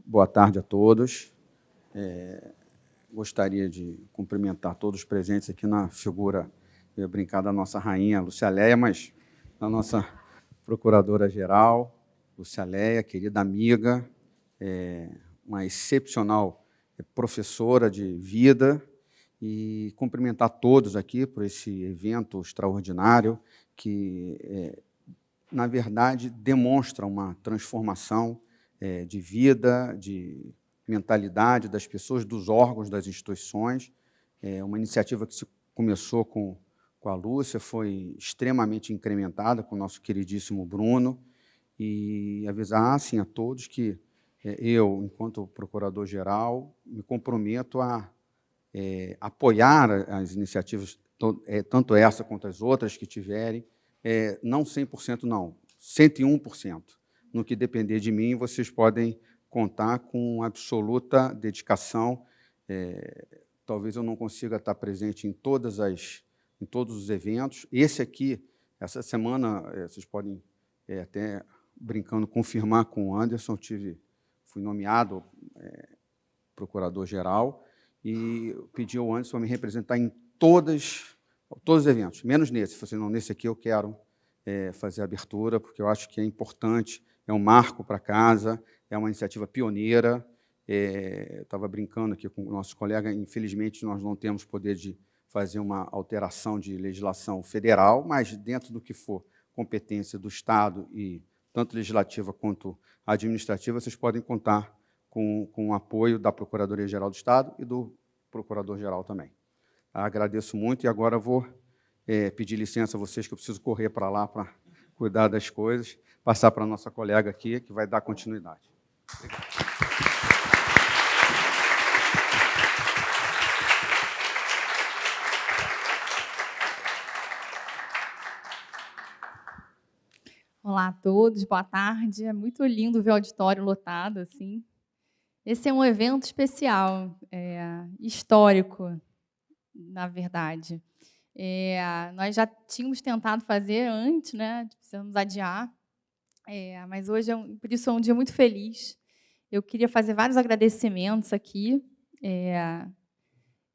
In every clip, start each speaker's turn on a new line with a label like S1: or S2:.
S1: Boa tarde a todos. Gostaria de cumprimentar todos os presentes aqui na figura, eu ia brincar da nossa rainha Lúcia Léia, mas da nossa procuradora-geral, Lúcia Léia, querida amiga, uma excepcional professora de vida, e cumprimentar todos aqui por esse evento extraordinário que, na verdade, demonstra uma transformação de vida, de mentalidade das pessoas, dos órgãos, das instituições. Uma iniciativa que se começou com a Lúcia, foi extremamente incrementada com o nosso queridíssimo Bruno, e avisar, assim, a todos que eu, enquanto procurador-geral, me comprometo a apoiar as iniciativas, tanto essa quanto as outras que tiverem, não 100%, não, 101%. No que depender de mim, vocês podem contar com absoluta dedicação. Talvez eu não consiga estar presente em todos os eventos. Esse aqui, essa semana, vocês podem até, brincando, confirmar com o Anderson, fui nomeado procurador-geral, e pedi ao Anderson para me representar em todos os eventos, menos nesse. Falei, não, nesse aqui eu quero fazer a abertura, porque eu acho que é importante, é um marco para casa, é uma iniciativa pioneira. Estava brincando aqui com o nosso colega, infelizmente nós não temos poder de fazer uma alteração de legislação federal, mas dentro do que for competência do Estado, e tanto legislativa quanto administrativa, vocês podem contar com o apoio da Procuradoria-Geral do Estado e do Procurador-Geral também. Agradeço muito, e agora vou pedir licença a vocês, que eu preciso correr para lá para cuidar das coisas, passar para a nossa colega aqui, que vai dar continuidade. Obrigado.
S2: Olá a todos, boa tarde. É muito lindo ver o auditório lotado assim. Esse é um evento especial, histórico, na verdade. Nós já tínhamos tentado fazer antes, né? Precisamos adiar, mas hoje, por isso, é um dia muito feliz. Eu queria fazer vários agradecimentos aqui.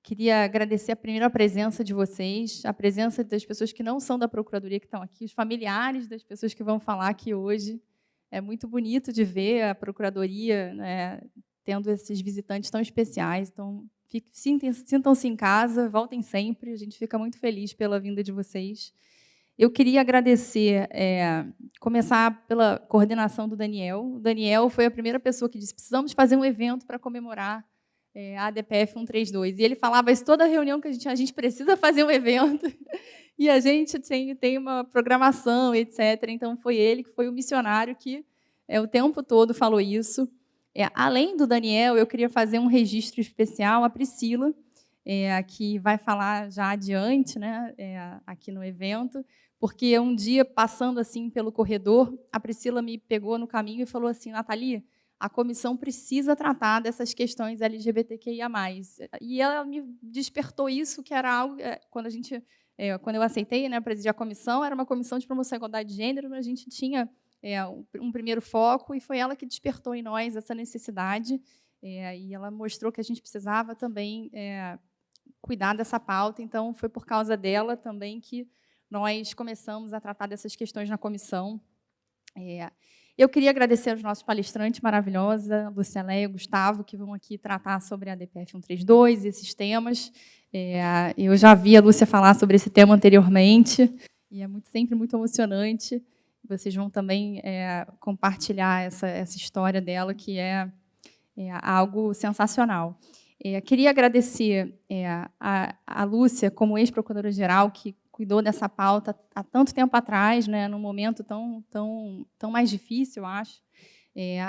S2: Queria agradecer primeiro a presença de vocês, a presença das pessoas que não são da Procuradoria, que estão aqui, os familiares das pessoas que vão falar aqui hoje. É muito bonito de ver a Procuradoria, né, tendo esses visitantes tão especiais. Então, sintam-se em casa, voltem sempre. A gente fica muito feliz pela vinda de vocês. Eu queria agradecer, começar pela coordenação do Daniel. O Daniel foi a primeira pessoa que disse: precisamos fazer um evento para comemorar a ADPF 132. E ele falava isso toda reunião, que a gente precisa fazer um evento, e a gente tem uma programação, etc. Então, foi ele que foi o missionário que o tempo todo falou isso. Além do Daniel, eu queria fazer um registro especial à Priscila, que vai falar já adiante, né, aqui no evento, porque um dia, passando assim pelo corredor, a Priscila me pegou no caminho e falou assim: Nathalie, a comissão precisa tratar dessas questões LGBTQIA+. E ela me despertou isso, que era algo, quando eu aceitei, né, presidir a comissão, era uma comissão de promoção à igualdade de gênero, mas a gente tinha um primeiro foco, e foi ela que despertou em nós essa necessidade, e ela mostrou que a gente precisava também cuidar dessa pauta. Então, foi por causa dela também que nós começamos a tratar dessas questões na comissão. Eu queria agradecer aos nossos palestrantes maravilhosos, a Lúcia Léia e o Gustavo, que vão aqui tratar sobre a ADPF 132 e esses temas. Eu já vi a Lúcia falar sobre esse tema anteriormente, e é sempre muito emocionante. Vocês vão também compartilhar essa história dela, que é algo sensacional. Queria agradecer a Lúcia, como ex-procuradora-geral, que cuidou dessa pauta há tanto tempo atrás, né, num momento tão mais difícil, eu acho.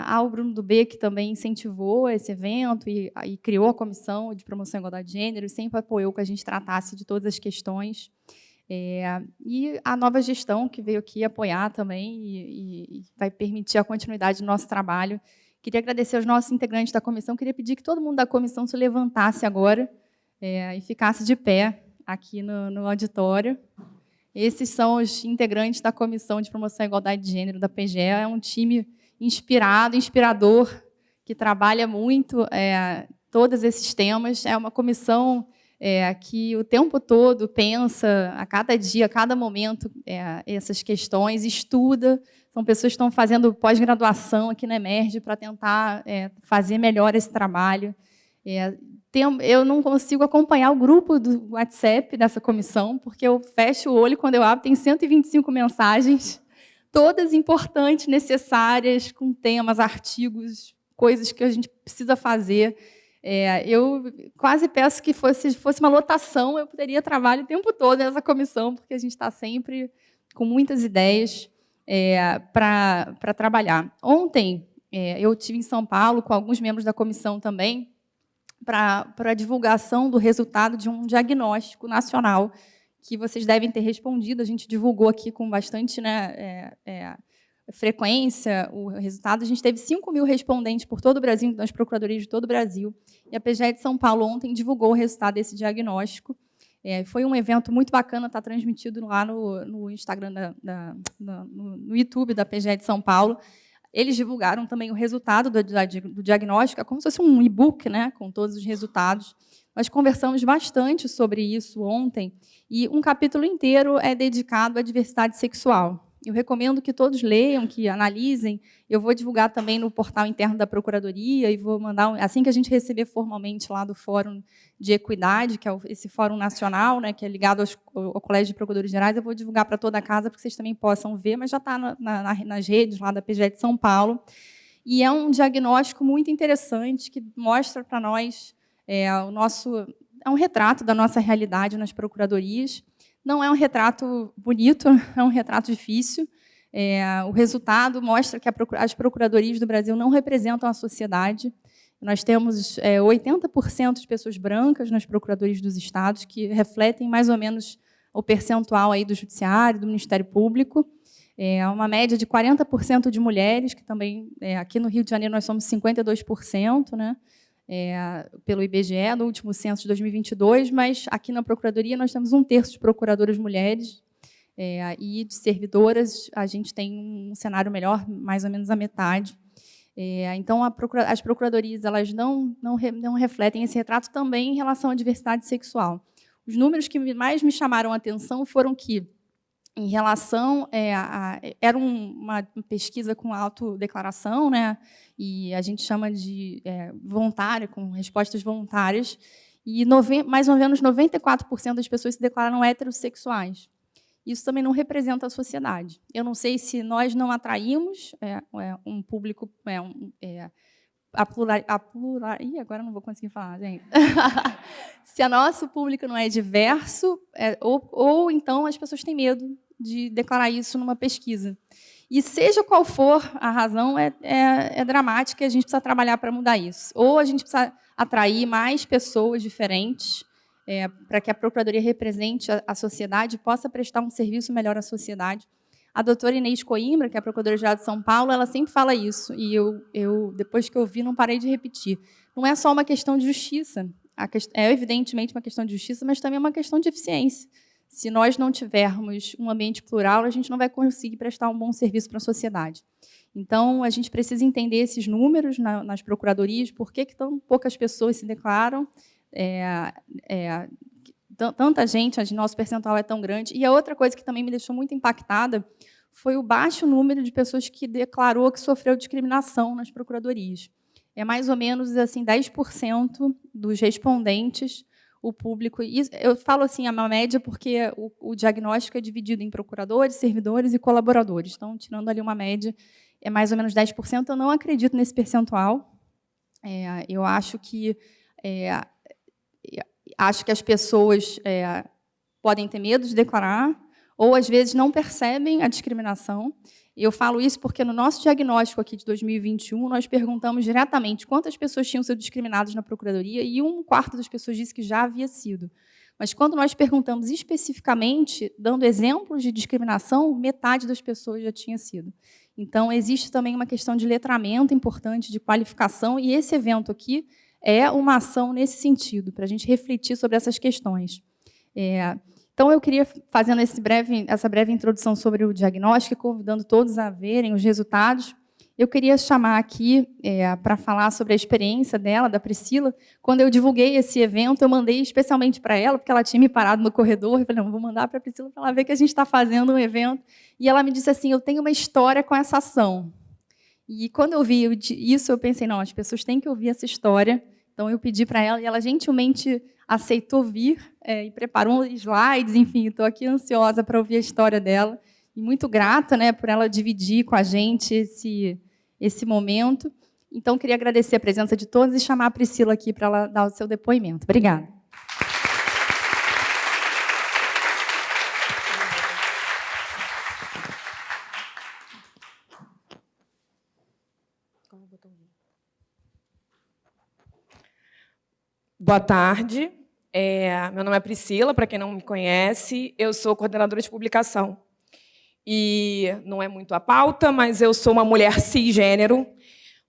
S2: Ao Bruno Dubê, que também incentivou esse evento e criou a Comissão de Promoção à Igualdade de Gênero, e sempre apoiou que a gente tratasse de todas as questões. E a nova gestão, que veio aqui apoiar também e vai permitir a continuidade do nosso trabalho. Queria agradecer aos nossos integrantes da comissão. Queria pedir que todo mundo da comissão se levantasse agora e ficasse de pé aqui no auditório. Esses são os integrantes da Comissão de Promoção à Igualdade de Gênero da PGE. É um time inspirador, que trabalha muito todos esses temas. É uma comissão que o tempo todo pensa, a cada dia, a cada momento, essas questões, estuda. São pessoas que estão fazendo pós-graduação aqui na Emerge para tentar fazer melhor esse trabalho. Eu não consigo acompanhar o grupo do WhatsApp dessa comissão, porque eu fecho o olho quando eu abro, tem 125 mensagens, todas importantes, necessárias, com temas, artigos, coisas que a gente precisa fazer. Eu quase peço que fosse uma lotação, eu teria trabalho o tempo todo nessa comissão, porque a gente está sempre com muitas ideias para trabalhar. Ontem, eu estive em São Paulo com alguns membros da comissão também, para a divulgação do resultado de um diagnóstico nacional, que vocês devem ter respondido. A gente divulgou aqui com bastante frequência o resultado. A gente teve 5.000 respondentes por todo o Brasil, nas procuradorias de todo o Brasil, e a PGE de São Paulo ontem divulgou o resultado desse diagnóstico. Foi um evento muito bacana, está transmitido lá no Instagram, no YouTube da PGE de São Paulo. Eles divulgaram também o resultado do diagnóstico, como se fosse um e-book, né, com todos os resultados. Nós conversamos bastante sobre isso ontem, e um capítulo inteiro é dedicado à diversidade sexual. Eu recomendo que todos leiam, que analisem. Eu vou divulgar também no portal interno da Procuradoria e vou mandar, assim que a gente receber formalmente lá do Fórum de Equidade, que é esse fórum nacional, né, que é ligado ao Colégio de Procuradores Gerais, eu vou divulgar para toda a casa, para que vocês também possam ver, mas já está nas redes lá da PGE de São Paulo. E é um diagnóstico muito interessante, que mostra para nós é um retrato da nossa realidade nas procuradorias. Não é um retrato bonito, é um retrato difícil. O resultado mostra que as procuradorias do Brasil não representam a sociedade. Nós temos 80% de pessoas brancas nas procuradorias dos estados, que refletem mais ou menos o percentual aí do Judiciário, do Ministério Público. Uma média de 40% de mulheres, que também, aqui no Rio de Janeiro, nós somos 52%, né? Pelo IBGE, no último censo de 2022, mas aqui na Procuradoria nós temos 1/3 de procuradoras mulheres, e de servidoras a gente tem um cenário melhor, mais ou menos a metade. Então, as procuradorias elas não refletem esse retrato também em relação à diversidade sexual. Os números que mais me chamaram a atenção foram que, em relação era uma pesquisa com autodeclaração, né? E a gente chama de voluntária, com respostas voluntárias, e mais ou menos 94% das pessoas se declaram heterossexuais. Isso também não representa a sociedade. Eu não sei se nós não atraímos um público... agora não vou conseguir falar, gente. Se o nosso público não é diverso, ou então as pessoas têm medo de declarar isso numa pesquisa. E seja qual for a razão, é dramática e a gente precisa trabalhar para mudar isso. Ou a gente precisa atrair mais pessoas diferentes para que a Procuradoria represente a sociedade e possa prestar um serviço melhor à sociedade. A doutora Inês Coimbra, que é a Procuradora-Geral de São Paulo, ela sempre fala isso, e eu depois que eu vi, não parei de repetir. Não é só uma questão de justiça, é evidentemente uma questão de justiça, mas também é uma questão de eficiência. Se nós não tivermos um ambiente plural, a gente não vai conseguir prestar um bom serviço para a sociedade. Então, a gente precisa entender esses números nas procuradorias, por que tão poucas pessoas se declaram, tanta gente, nosso percentual é tão grande. E a outra coisa que também me deixou muito impactada foi o baixo número de pessoas que declarou que sofreu discriminação nas procuradorias. É mais ou menos assim, 10% dos respondentes, o público. E eu falo assim, a média, porque o diagnóstico é dividido em procuradores, servidores e colaboradores. Então, tirando ali uma média, é mais ou menos 10%. Eu não acredito nesse percentual. Eu acho que as pessoas podem ter medo de declarar, ou, às vezes, não percebem a discriminação. Eu falo isso porque, no nosso diagnóstico aqui de 2021, nós perguntamos diretamente quantas pessoas tinham sido discriminadas na Procuradoria, e 1/4 das pessoas disse que já havia sido. Mas, quando nós perguntamos especificamente, dando exemplos de discriminação, metade das pessoas já tinha sido. Então, existe também uma questão de letramento importante, de qualificação, e esse evento aqui é uma ação nesse sentido, para a gente refletir sobre essas questões. Então, eu queria, fazendo essa breve introdução sobre o diagnóstico, convidando todos a verem os resultados. Eu queria chamar aqui para falar sobre a experiência dela, da Priscila. Quando eu divulguei esse evento, eu mandei especialmente para ela, porque ela tinha me parado no corredor. Eu falei, não, vou mandar para a Priscila para ela ver que a gente está fazendo um evento. E ela me disse assim, eu tenho uma história com essa ação. E quando eu vi isso, eu pensei, não, as pessoas têm que ouvir essa história. Então, eu pedi para ela, e ela gentilmente aceitou vir e preparou slides, enfim, estou aqui ansiosa para ouvir a história dela. E muito grata, né, por ela dividir com a gente esse momento. Então, queria agradecer a presença de todos e chamar a Priscila aqui para ela dar o seu depoimento. Obrigada.
S3: Boa tarde. Meu nome é Priscila, para quem não me conhece, eu sou coordenadora de publicação. E não é muito a pauta, mas eu sou uma mulher cisgênero,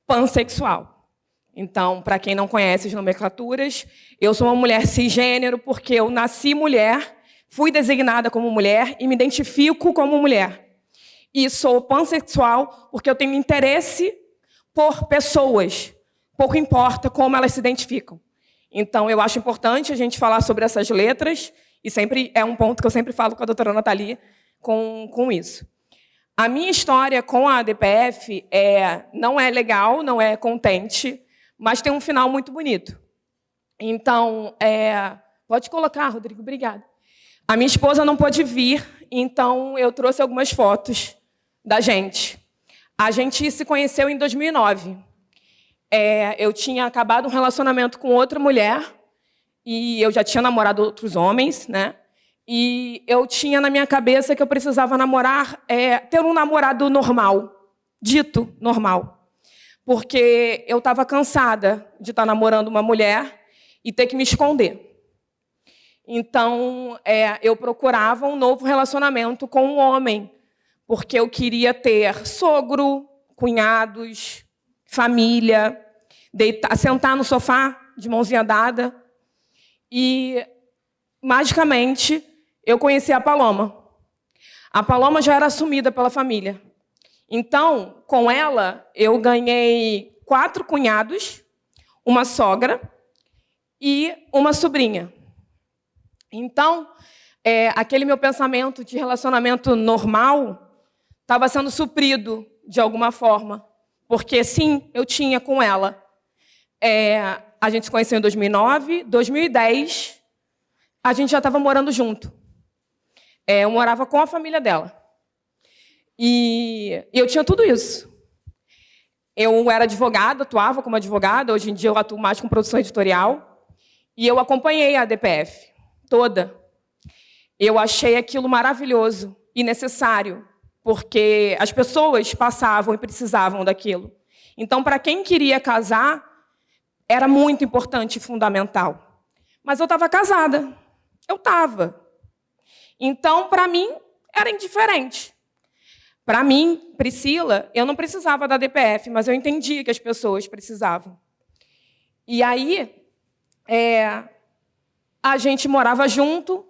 S3: pansexual. Então, para quem não conhece as nomenclaturas, eu sou uma mulher cisgênero porque eu nasci mulher, fui designada como mulher e me identifico como mulher. E sou pansexual porque eu tenho interesse por pessoas, pouco importa como elas se identificam. Então, eu acho importante a gente falar sobre essas letras, e sempre é um ponto que eu sempre falo com a doutora Nathalie, com isso. A minha história com a DPF não é legal, não é contente, mas tem um final muito bonito. Então, pode colocar, Rodrigo, obrigada. A minha esposa não pôde vir, então eu trouxe algumas fotos da gente. A gente se conheceu em 2009. Eu tinha acabado um relacionamento com outra mulher, e eu já tinha namorado outros homens, né? E eu tinha na minha cabeça que eu precisava namorar, ter um namorado normal, dito normal. Porque eu estava cansada de estar namorando uma mulher e ter que me esconder. Então, eu procurava um novo relacionamento com um homem, porque eu queria ter sogro, cunhados, família, sentar no sofá de mãozinha dada. E, magicamente, eu conheci a Paloma. A Paloma já era assumida pela família. Então, com ela, eu ganhei 4 cunhados, uma sogra e uma sobrinha. Então, aquele meu pensamento de relacionamento normal estava sendo suprido de alguma forma. Porque, sim, eu tinha com ela. A gente se conheceu em 2009, 2010, a gente já estava morando junto. Eu morava com a família dela. E eu tinha tudo isso. Eu era advogada, atuava como advogada, hoje em dia eu atuo mais com produção editorial. E eu acompanhei a DPF toda. Eu achei aquilo maravilhoso e necessário, porque as pessoas passavam e precisavam daquilo. Então, para quem queria casar, era muito importante e fundamental. Mas eu estava casada. Eu estava. Então, para mim, era indiferente. Para mim, Priscila, eu não precisava da DPF, mas eu entendia que as pessoas precisavam. E aí, a gente morava junto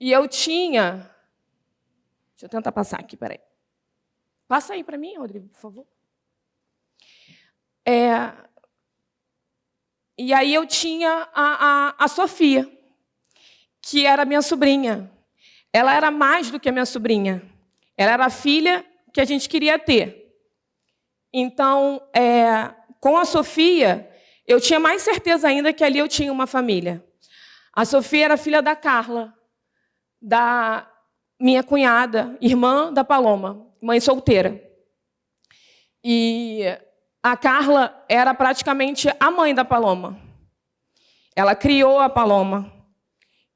S3: e eu tinha... Deixa eu tentar passar aqui, peraí. Passa aí para mim, Rodrigo, por favor. E aí eu tinha a Sofia, que era minha sobrinha. Ela era mais do que a minha sobrinha. Ela era a filha que a gente queria ter. Então, com a Sofia, eu tinha mais certeza ainda que ali eu tinha uma família. A Sofia era filha da Carla, da minha cunhada, irmã da Paloma, mãe solteira. E a Carla era praticamente a mãe da Paloma. Ela criou a Paloma.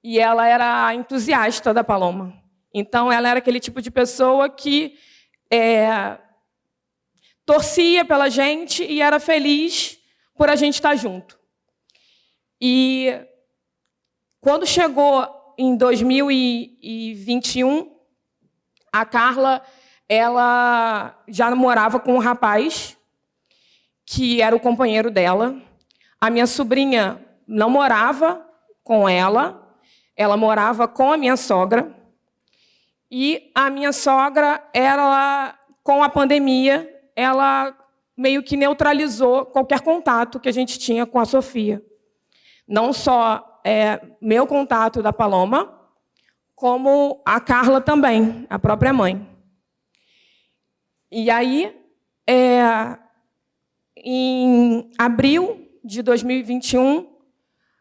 S3: E ela era entusiasta da Paloma. Então, ela era aquele tipo de pessoa que torcia pela gente e era feliz por a gente estar junto. E quando chegou em 2021, a Carla ela já morava com um rapaz que era o companheiro dela. A minha sobrinha não morava com ela morava com a minha sogra. E a minha sogra, com a pandemia, ela meio que neutralizou qualquer contato que a gente tinha com a Sofia. Não só meu contato da Paloma, como a Carla também, a própria mãe. E aí, em abril de 2021,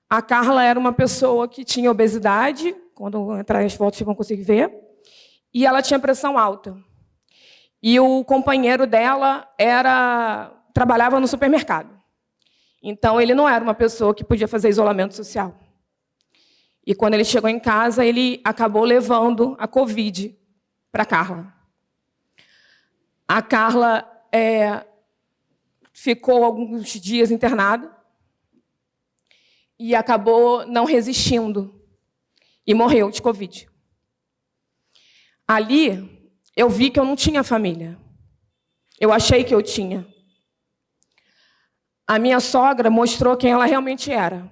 S3: a Carla era uma pessoa que tinha obesidade, quando entrar as fotos vocês vão conseguir ver, e ela tinha pressão alta. E o companheiro dela trabalhava no supermercado. Então, ele não era uma pessoa que podia fazer isolamento social. E quando ele chegou em casa, ele acabou levando a Covid para a Carla. A Carla ficou alguns dias internada e acabou não resistindo e morreu de Covid. Ali, eu vi que eu não tinha família. Eu achei que eu tinha. A minha sogra mostrou quem ela realmente era.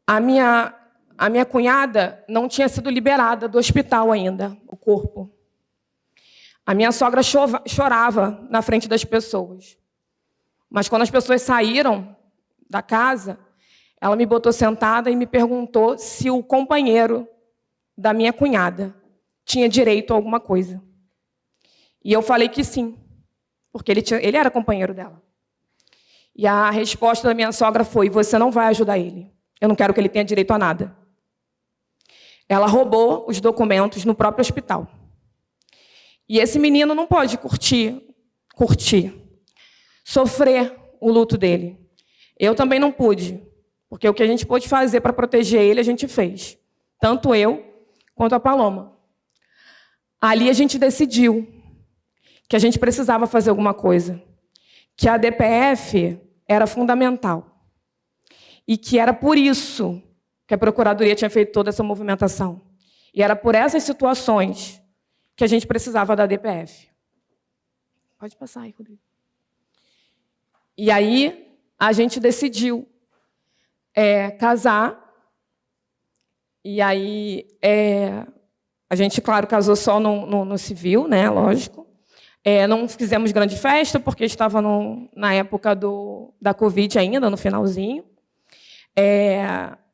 S3: A minha cunhada não tinha sido liberada do hospital ainda, o corpo. A minha sogra chorava na frente das pessoas. Mas quando as pessoas saíram da casa, ela me botou sentada e me perguntou se o companheiro da minha cunhada tinha direito a alguma coisa. E eu falei que sim, porque ele era companheiro dela. E a resposta da minha sogra foi: você não vai ajudar ele. Eu não quero que ele tenha direito a nada. Ela roubou os documentos no próprio hospital. E esse menino não pode sofrer o luto dele. Eu também não pude, porque o que a gente pôde fazer para proteger ele, a gente fez. Tanto eu quanto a Paloma. Ali a gente decidiu que a gente precisava fazer alguma coisa, que a DPF era fundamental. E que era por isso que a Procuradoria tinha feito toda essa movimentação. E era por essas situações que a gente precisava da DPF. Pode passar aí, Rodrigo. E aí a gente decidiu casar. E aí a gente, claro, casou só no civil, né? Lógico. Não fizemos grande festa, porque estava na época da Covid ainda, no finalzinho.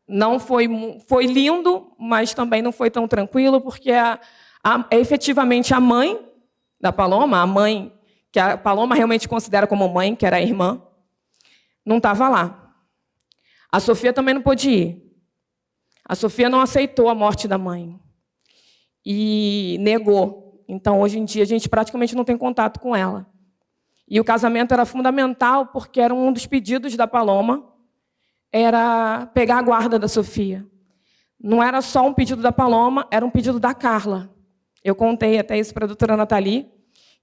S3: Não foi lindo, mas também não foi tão tranquilo, porque efetivamente a mãe da Paloma, a mãe que a Paloma realmente considera como mãe, que era a irmã, não estava lá. A Sofia também não pôde ir. A Sofia não aceitou a morte da mãe e negou. Então, hoje em dia, a gente praticamente não tem contato com ela. E o casamento era fundamental, porque era um dos pedidos da Paloma, era pegar a guarda da Sofia. Não era só um pedido da Paloma, era um pedido da Carla. Eu contei até isso para a doutora Nathalie,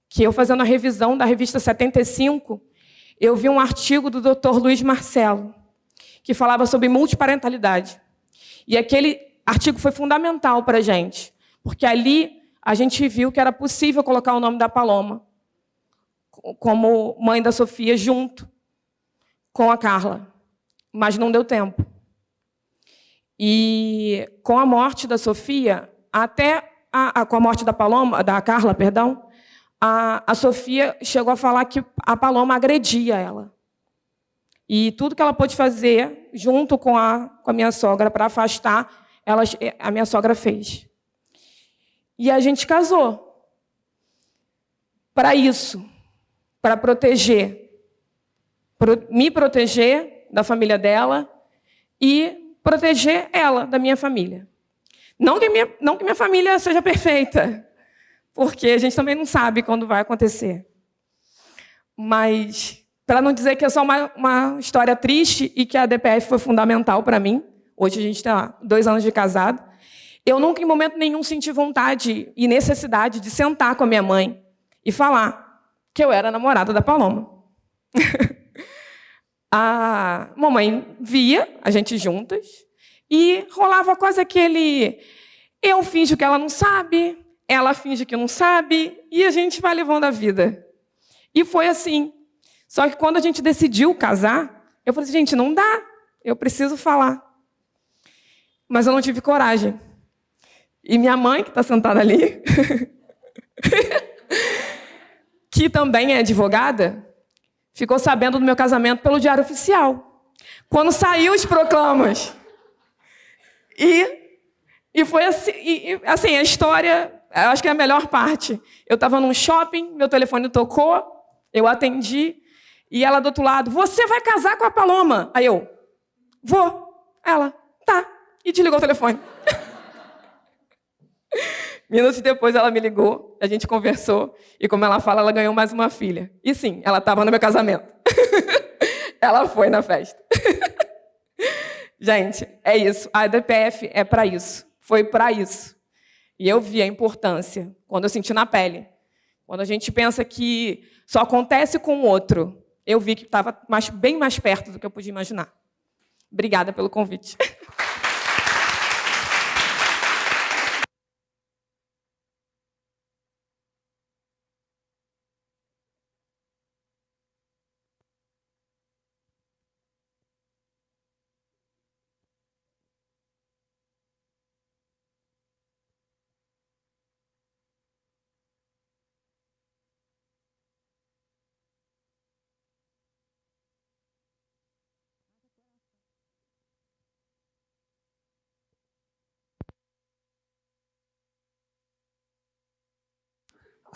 S3: que eu, fazendo a revisão da revista 75, eu vi um artigo do doutor Luiz Marcelo, que falava sobre multiparentalidade. E aquele artigo foi fundamental para a gente, porque ali a gente viu que era possível colocar o nome da Paloma como mãe da Sofia junto com a Carla. Mas não deu tempo. E com a morte da Sofia, com a morte da Carla, perdão, a Sofia chegou a falar que a Paloma agredia ela. E tudo que ela pôde fazer, junto com a minha sogra, para afastar, a minha sogra fez. E a gente casou. Para isso, para me proteger da família dela e proteger ela da minha família. Não que minha família seja perfeita, porque a gente também não sabe quando vai acontecer. Mas, para não dizer que é só uma história triste e que a DPF foi fundamental para mim, hoje a gente está 2 anos de casado, eu nunca, em momento nenhum, senti vontade e necessidade de sentar com a minha mãe e falar que eu era namorada da Paloma. A mamãe via a gente juntas e rolava quase aquele: eu finjo que ela não sabe, ela finge que não sabe, e a gente vai levando a vida. E foi assim. Só que quando a gente decidiu casar, eu falei assim: gente, não dá, eu preciso falar. Mas eu não tive coragem. E minha mãe, que está sentada ali, que também é advogada, ficou sabendo do meu casamento pelo Diário Oficial. Quando saiu os proclamas. E foi assim, assim, a história, eu acho que é a melhor parte. Eu estava num shopping, meu telefone tocou, eu atendi, e ela do outro lado, você vai casar com a Paloma? Aí eu, vou. Ela, tá. E desligou o telefone. Minutos depois ela me ligou, a gente conversou, e como ela fala, ela ganhou mais uma filha. E sim, ela estava no meu casamento. Ela foi na festa. Gente, é isso. A DPF é para isso. Foi para isso. E eu vi a importância quando eu senti na pele. Quando a gente pensa que só acontece com o outro, eu vi que estava bem mais perto do que eu podia imaginar. Obrigada pelo convite.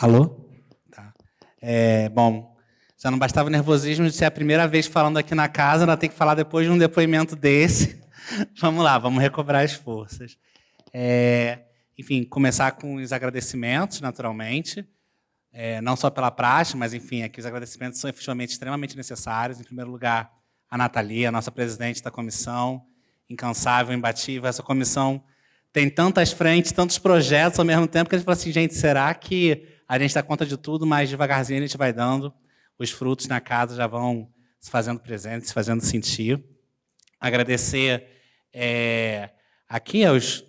S4: Alô? Tá. Bom, já não bastava o nervosismo de ser a primeira vez falando aqui na casa, ainda tem que falar depois de um depoimento desse. Vamos lá, vamos recobrar as forças. Enfim, começar com os agradecimentos, naturalmente. Não só pela praxe, mas, enfim, aqui os agradecimentos são efetivamente extremamente necessários. Em primeiro lugar, a Nathalie, a nossa presidente da comissão, incansável, imbatível. Essa comissão tem tantas frentes, tantos projetos ao mesmo tempo, que a gente fala assim, gente, será que a gente dá conta de tudo, mas devagarzinho a gente vai dando, os frutos na casa já vão se fazendo presentes, se fazendo sentir. Agradecer aqui aos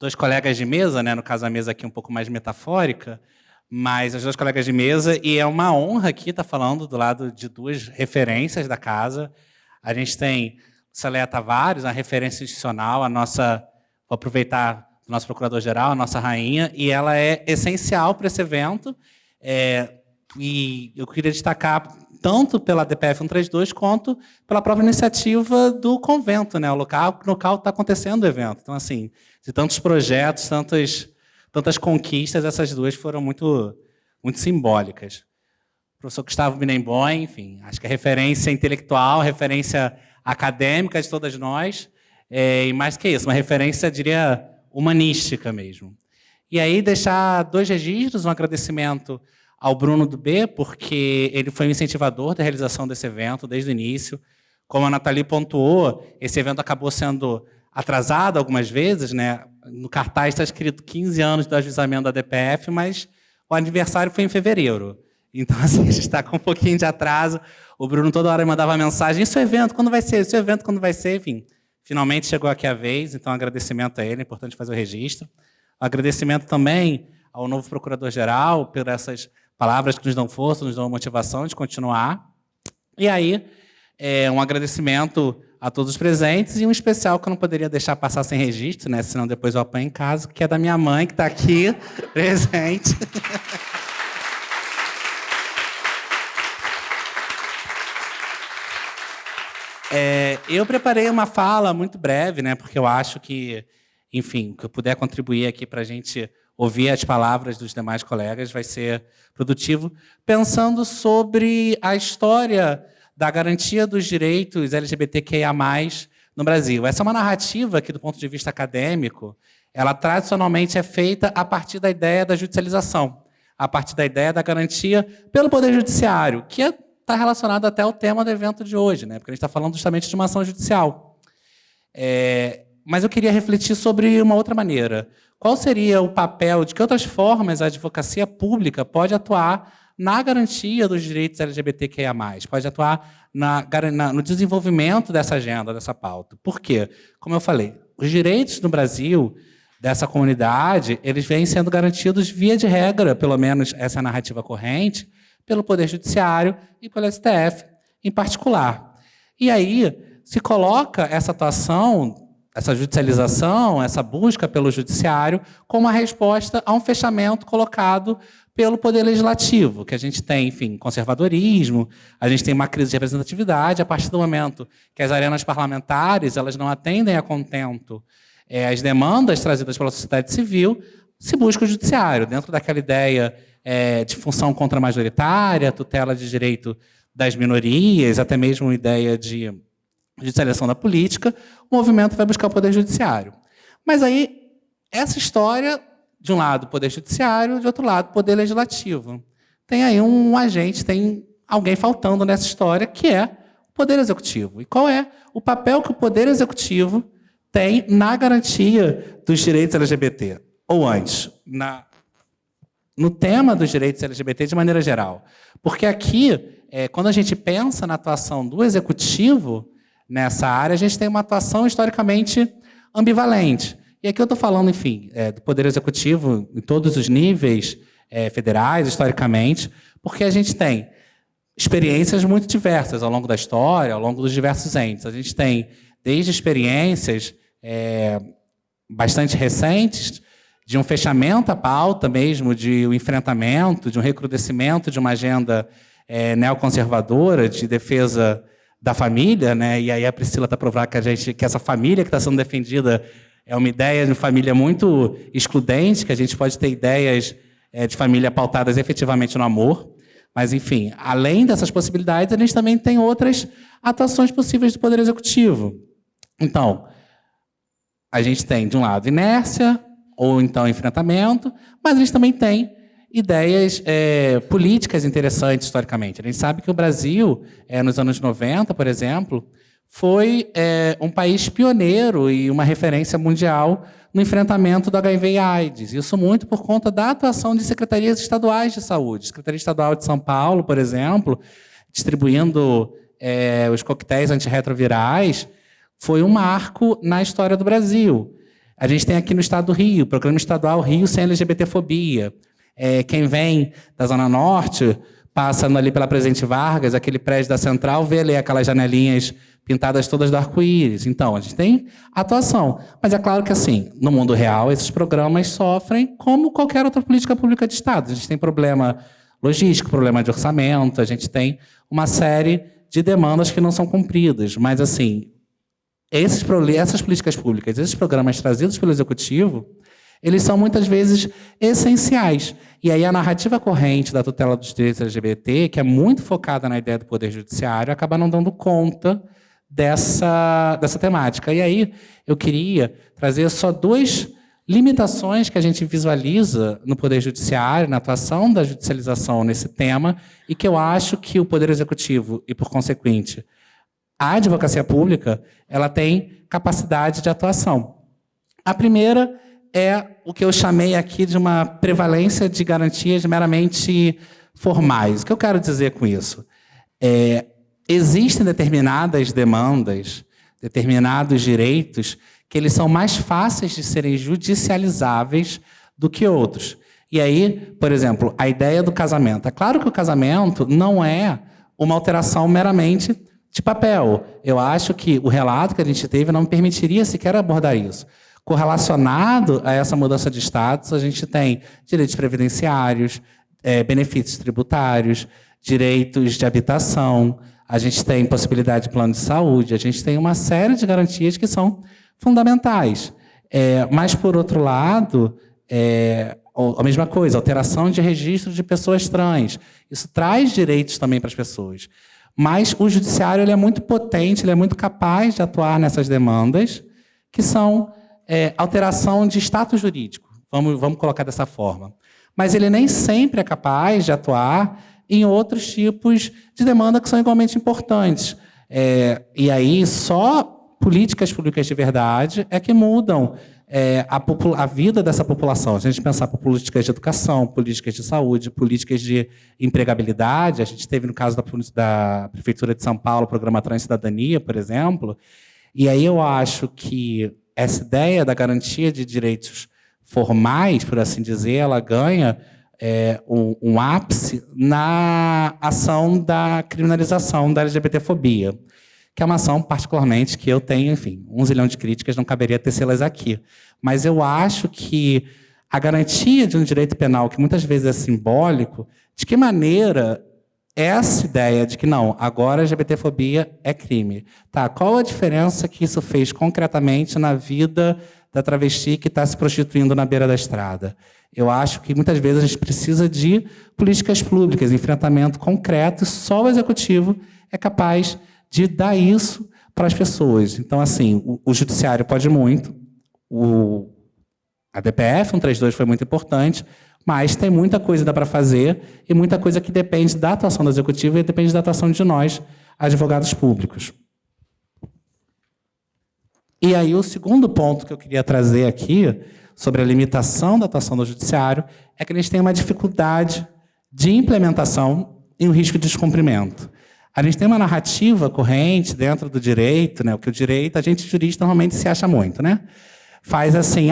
S4: dois colegas de mesa, né? No caso, a mesa aqui um pouco mais metafórica, mas os dois colegas de mesa, e é uma honra aqui estar falando do lado de duas referências da casa. A gente tem Lucélia Tavares, a referência institucional, a nossa, vou aproveitar o nosso procurador-geral, a nossa rainha, e ela é essencial para esse evento. E eu queria destacar tanto pela DPF 132 quanto pela própria iniciativa do convento, né? O local no qual está acontecendo o evento. Então, assim, de tantos projetos, tantas conquistas, essas duas foram muito simbólicas. O professor Gustavo Binemboim, enfim, acho que é referência intelectual, referência acadêmica de todas nós, e mais que isso, uma referência, diria, humanística mesmo. E aí deixar dois registros, um agradecimento ao Bruno do B, porque ele foi um incentivador da realização desse evento desde o início. Como a Nathalie pontuou, esse evento acabou sendo atrasado algumas vezes, né? No cartaz está escrito 15 anos do ajuizamento da DPF, mas o aniversário foi em fevereiro. Então, assim, a gente está com um pouquinho de atraso. O Bruno toda hora mandava mensagem, isso é evento, quando vai ser? Isso é evento, quando vai ser? Enfim, finalmente chegou aqui a vez, então agradecimento a ele, é importante fazer o registro. Agradecimento também ao novo procurador-geral por essas palavras que nos dão força, nos dão motivação de continuar. E aí, um agradecimento a todos os presentes e um especial que eu não poderia deixar passar sem registro, né? Senão depois eu apanho em casa, que é da minha mãe, que está aqui, presente. Eu preparei uma fala muito breve, né? Porque eu acho que, enfim, o que eu puder contribuir aqui para a gente ouvir as palavras dos demais colegas vai ser produtivo, pensando sobre a história da garantia dos direitos LGBTQIA+, no Brasil. Essa é uma narrativa que, do ponto de vista acadêmico, ela tradicionalmente é feita a partir da ideia da judicialização, a partir da ideia da garantia pelo Poder Judiciário, que está relacionado até ao tema do evento de hoje, né? Porque a gente está falando justamente de uma ação judicial. Mas eu queria refletir sobre uma outra maneira. Qual seria o papel, de que outras formas a advocacia pública pode atuar na garantia dos direitos LGBTQIA+, pode atuar no desenvolvimento dessa agenda, dessa pauta. Por quê? Como eu falei, os direitos no Brasil, dessa comunidade, eles vêm sendo garantidos via de regra, pelo menos essa é a narrativa corrente, pelo Poder Judiciário e pelo STF, em particular. E aí se coloca essa atuação essa judicialização, essa busca pelo judiciário, como uma resposta a um fechamento colocado pelo Poder Legislativo, que a gente tem, enfim, conservadorismo, a gente tem uma crise de representatividade, a partir do momento que as arenas parlamentares elas não atendem a contento as demandas trazidas pela sociedade civil, se busca o judiciário, dentro daquela ideia de função contramajoritária, tutela de direito das minorias, até mesmo ideia de judicialização da política, o movimento vai buscar o Poder Judiciário. Mas aí, essa história, de um lado, o Poder Judiciário, de outro lado, o Poder Legislativo. Tem aí um agente, tem alguém faltando nessa história, que é o Poder Executivo. E qual é o papel que o Poder Executivo tem na garantia dos direitos LGBT? Ou antes, no tema dos direitos LGBT de maneira geral. Porque aqui, quando a gente pensa na atuação do Executivo nessa área, a gente tem uma atuação historicamente ambivalente. E aqui eu estou falando, enfim, do Poder Executivo em todos os níveis federais, historicamente, porque a gente tem experiências muito diversas ao longo da história, ao longo dos diversos entes. A gente tem desde experiências bastante recentes, de um fechamento à pauta mesmo, de um enfrentamento, de um recrudescimento de uma agenda neoconservadora de defesa da família, né? E aí a Priscila está provando que essa família que está sendo defendida é uma ideia de família muito excludente, que a gente pode ter ideias de família pautadas efetivamente no amor. Mas, enfim, além dessas possibilidades, a gente também tem outras atuações possíveis do Poder Executivo. Então, a gente tem, de um lado, inércia, ou então enfrentamento, mas a gente também tem ideias políticas interessantes historicamente. A gente sabe que o Brasil, nos anos 90, por exemplo, foi um país pioneiro e uma referência mundial no enfrentamento do HIV e AIDS. Isso muito por conta da atuação de secretarias estaduais de saúde. Secretaria Estadual de São Paulo, por exemplo, distribuindo os coquetéis antirretrovirais, foi um marco na história do Brasil. A gente tem aqui no estado do Rio, o Programa Estadual Rio Sem LGBTfobia. Quem vem da Zona Norte, passando ali pela Presidente Vargas, aquele prédio da Central, vê ali aquelas janelinhas pintadas todas do arco-íris. Então, a gente tem atuação. Mas é claro que, assim, no mundo real, esses programas sofrem como qualquer outra política pública de Estado. A gente tem problema logístico, problema de orçamento, a gente tem uma série de demandas que não são cumpridas. Mas, assim, essas políticas públicas, esses programas trazidos pelo Executivo, eles são muitas vezes essenciais. E aí a narrativa corrente da tutela dos direitos LGBT, que é muito focada na ideia do Poder Judiciário, acaba não dando conta dessa temática. E aí eu queria trazer só duas limitações que a gente visualiza no Poder Judiciário, na atuação da judicialização nesse tema, e que eu acho que o Poder Executivo, e por consequente, a advocacia pública, ela tem capacidade de atuação. A primeira é o que eu chamei aqui de uma prevalência de garantias meramente formais. O que eu quero dizer com isso? Existem determinadas demandas, determinados direitos, que eles são mais fáceis de serem judicializáveis do que outros. E aí, por exemplo, a ideia do casamento. É claro que o casamento não é uma alteração meramente de papel. Eu acho que o relato que a gente teve não permitiria sequer abordar isso. Correlacionado a essa mudança de status, a gente tem direitos previdenciários, benefícios tributários, direitos de habitação, a gente tem possibilidade de plano de saúde, a gente tem uma série de garantias que são fundamentais. Mas, por outro lado, a mesma coisa, alteração de registro de pessoas trans. Isso traz direitos também para as pessoas. Mas o judiciário ele é muito potente, ele é muito capaz de atuar nessas demandas, que são alteração de status jurídico, vamos colocar dessa forma. Mas ele nem sempre é capaz de atuar em outros tipos de demanda que são igualmente importantes. E aí, só políticas públicas de verdade é que mudam a vida dessa população. Se a gente pensar por políticas de educação, políticas de saúde, políticas de empregabilidade, a gente teve, no caso da Prefeitura de São Paulo, o programa Transcidadania, por exemplo, e aí eu acho que essa ideia da garantia de direitos formais, por assim dizer, ela ganha um ápice na ação da criminalização da LGBTfobia, que é uma ação, particularmente, que eu tenho, enfim, 1 zilhão de críticas, não caberia tecê-las aqui. Mas eu acho que a garantia de um direito penal, que muitas vezes é simbólico, de que maneira essa ideia de que, não, agora a LGBTfobia é crime. Tá, qual a diferença que isso fez concretamente na vida da travesti que está se prostituindo na beira da estrada? Eu acho que muitas vezes a gente precisa de políticas públicas, enfrentamento concreto, e só o executivo é capaz de dar isso para as pessoas. Então, assim, o judiciário pode muito, a DPF 132 foi muito importante, mas tem muita coisa que dá para fazer e muita coisa que depende da atuação do executivo e depende da atuação de nós, advogados públicos. E aí o segundo ponto que eu queria trazer aqui, sobre a limitação da atuação do judiciário, é que a gente tem uma dificuldade de implementação e um risco de descumprimento. A gente tem uma narrativa corrente dentro do direito, né, que o direito, a gente jurista normalmente se acha muito, né? Faz assim,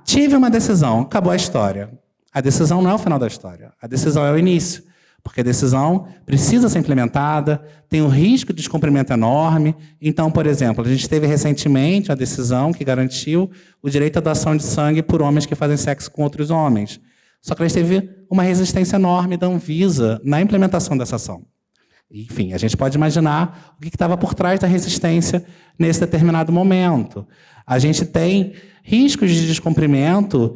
S4: tive uma decisão, acabou a história. A decisão não é o final da história, a decisão é o início, porque a decisão precisa ser implementada, tem um risco de descumprimento enorme. Então, por exemplo, a gente teve recentemente uma decisão que garantiu o direito à doação de sangue por homens que fazem sexo com outros homens. Só que a gente teve uma resistência enorme da Anvisa na implementação dessa ação. Enfim, a gente pode imaginar o que estava por trás da resistência nesse determinado momento. A gente tem riscos de descumprimento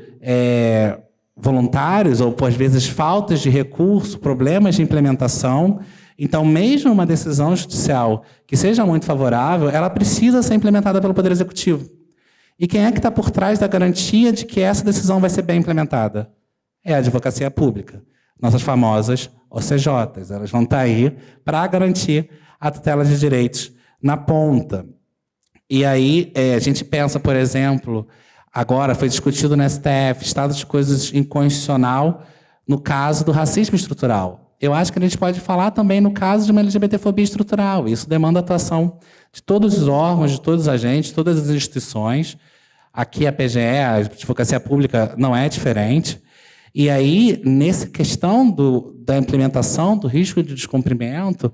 S4: voluntários, ou, às vezes, faltas de recurso, problemas de implementação. Então, mesmo uma decisão judicial que seja muito favorável, ela precisa ser implementada pelo Poder Executivo. E quem é que está por trás da garantia de que essa decisão vai ser bem implementada? É a advocacia pública. Nossas famosas OCJs. Elas vão estar aí para garantir a tutela de direitos na ponta. E aí, a gente pensa, por exemplo, agora foi discutido no STF, estado de coisas inconstitucional no caso do racismo estrutural. Eu acho que a gente pode falar também no caso de uma LGBTfobia estrutural. Isso demanda a atuação de todos os órgãos, de todos os agentes, de todas as instituições. Aqui a PGE, a Advocacia Pública, não é diferente. E aí, nessa questão da implementação do risco de descumprimento,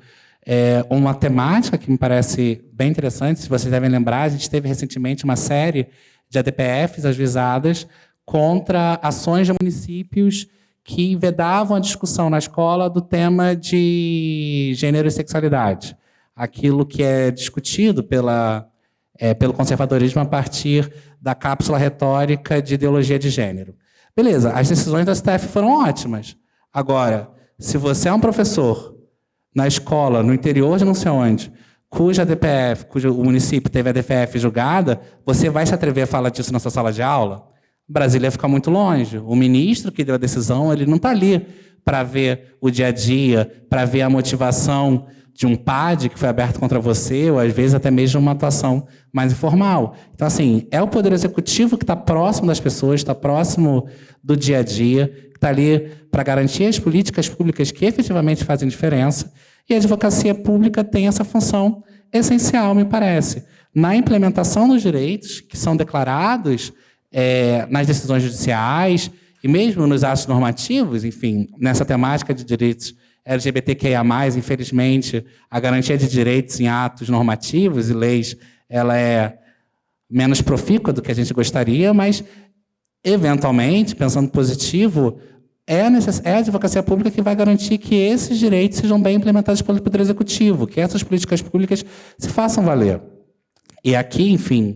S4: uma temática que me parece bem interessante, se vocês devem lembrar, a gente teve recentemente uma série de ADPFs ajuizadas contra ações de municípios que vedavam a discussão na escola do tema de gênero e sexualidade. Aquilo que é discutido pelo conservadorismo a partir da cápsula retórica de ideologia de gênero. Beleza, as decisões da STF foram ótimas. Agora, se você é um professor na escola, no interior de não sei onde, cujo o município teve a DPF julgada, você vai se atrever a falar disso na sua sala de aula? Brasília fica muito longe. O ministro que deu a decisão, ele não está ali para ver o dia a dia, para ver a motivação de um PAD que foi aberto contra você, ou às vezes até mesmo uma atuação mais informal. Então, assim, é o Poder Executivo que está próximo das pessoas, está próximo do dia a dia, que está ali para garantir as políticas públicas que efetivamente fazem diferença, e a advocacia pública tem essa função essencial, me parece, na implementação dos direitos que são declarados nas decisões judiciais e mesmo nos atos normativos, enfim, nessa temática de direitos LGBTQIA+, infelizmente, a garantia de direitos em atos normativos e leis, ela é menos profícua do que a gente gostaria, mas, eventualmente, pensando positivo, é a advocacia pública que vai garantir que esses direitos sejam bem implementados pelo Poder Executivo, que essas políticas públicas se façam valer. E aqui, enfim,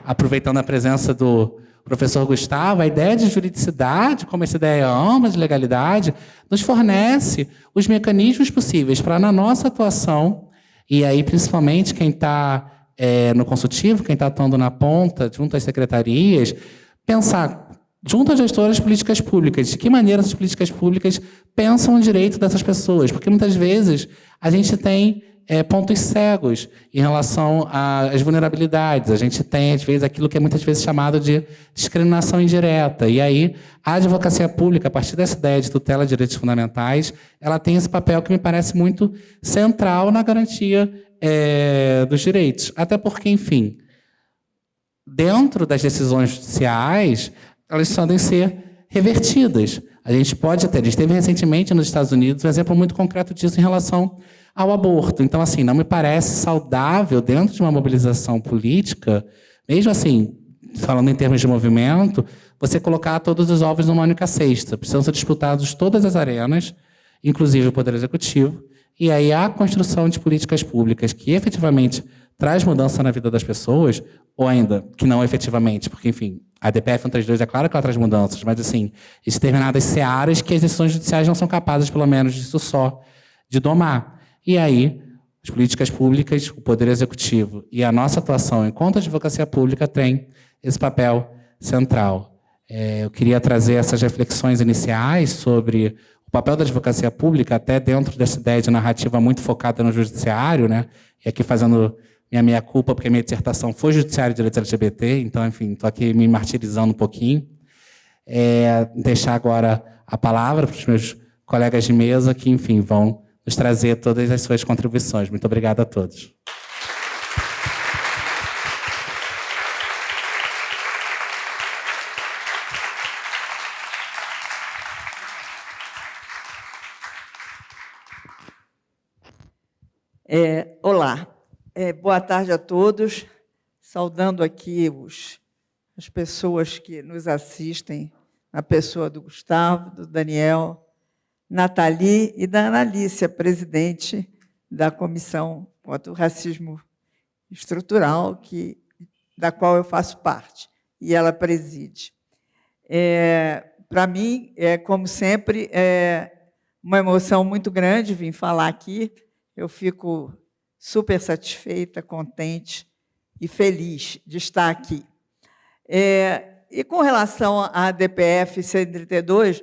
S4: aproveitando a presença do professor Gustavo, a ideia de juridicidade, como essa ideia ampla de legalidade, nos fornece os mecanismos possíveis para, na nossa atuação, e aí, principalmente, quem está no consultivo, quem está atuando na ponta, junto às secretarias, pensar, junto às gestoras de políticas públicas, de que maneira essas políticas públicas pensam o direito dessas pessoas, porque, muitas vezes, a gente tem pontos cegos em relação às vulnerabilidades. A gente tem, às vezes, aquilo que é muitas vezes chamado de discriminação indireta. E aí, a advocacia pública, a partir dessa ideia de tutela de direitos fundamentais, ela tem esse papel que me parece muito central na garantia dos direitos. Até porque, enfim, dentro das decisões judiciais, elas podem ser revertidas. A gente teve recentemente nos Estados Unidos um exemplo muito concreto disso em relação ao aborto. Então, assim, não me parece saudável, dentro de uma mobilização política, mesmo assim, falando em termos de movimento, você colocar todos os ovos numa única cesta. Precisam ser disputados todas as arenas, inclusive o Poder Executivo, e aí a construção de políticas públicas que efetivamente traz mudança na vida das pessoas, ou ainda que não efetivamente, porque, enfim, a DPF 132 é claro que ela traz mudanças, mas, assim, em determinadas searas que as decisões judiciais não são capazes, pelo menos, disso só, de domar. E aí, as políticas públicas, o Poder Executivo e a nossa atuação enquanto advocacia pública tem esse papel central. Eu queria trazer essas reflexões iniciais sobre o papel da advocacia pública, até dentro dessa ideia de narrativa muito focada no judiciário, né? E aqui fazendo minha meia-culpa, porque a minha dissertação foi Judiciário e Direito LGBT, então, enfim, estou aqui me martirizando um pouquinho. Deixar agora a palavra para os meus colegas de mesa, que, enfim, vão nos trazer todas as suas contribuições. Muito obrigado a todos.
S5: Olá, boa tarde a todos, saudando aqui as pessoas que nos assistem, na pessoa do Gustavo, do Daniel, Nathalie e da Analícia, presidente da Comissão contra o Racismo Estrutural, da qual eu faço parte, e ela preside. Para mim, como sempre, uma emoção muito grande vir falar aqui. Eu fico super satisfeita, contente e feliz de estar aqui. E com relação à DPF 132,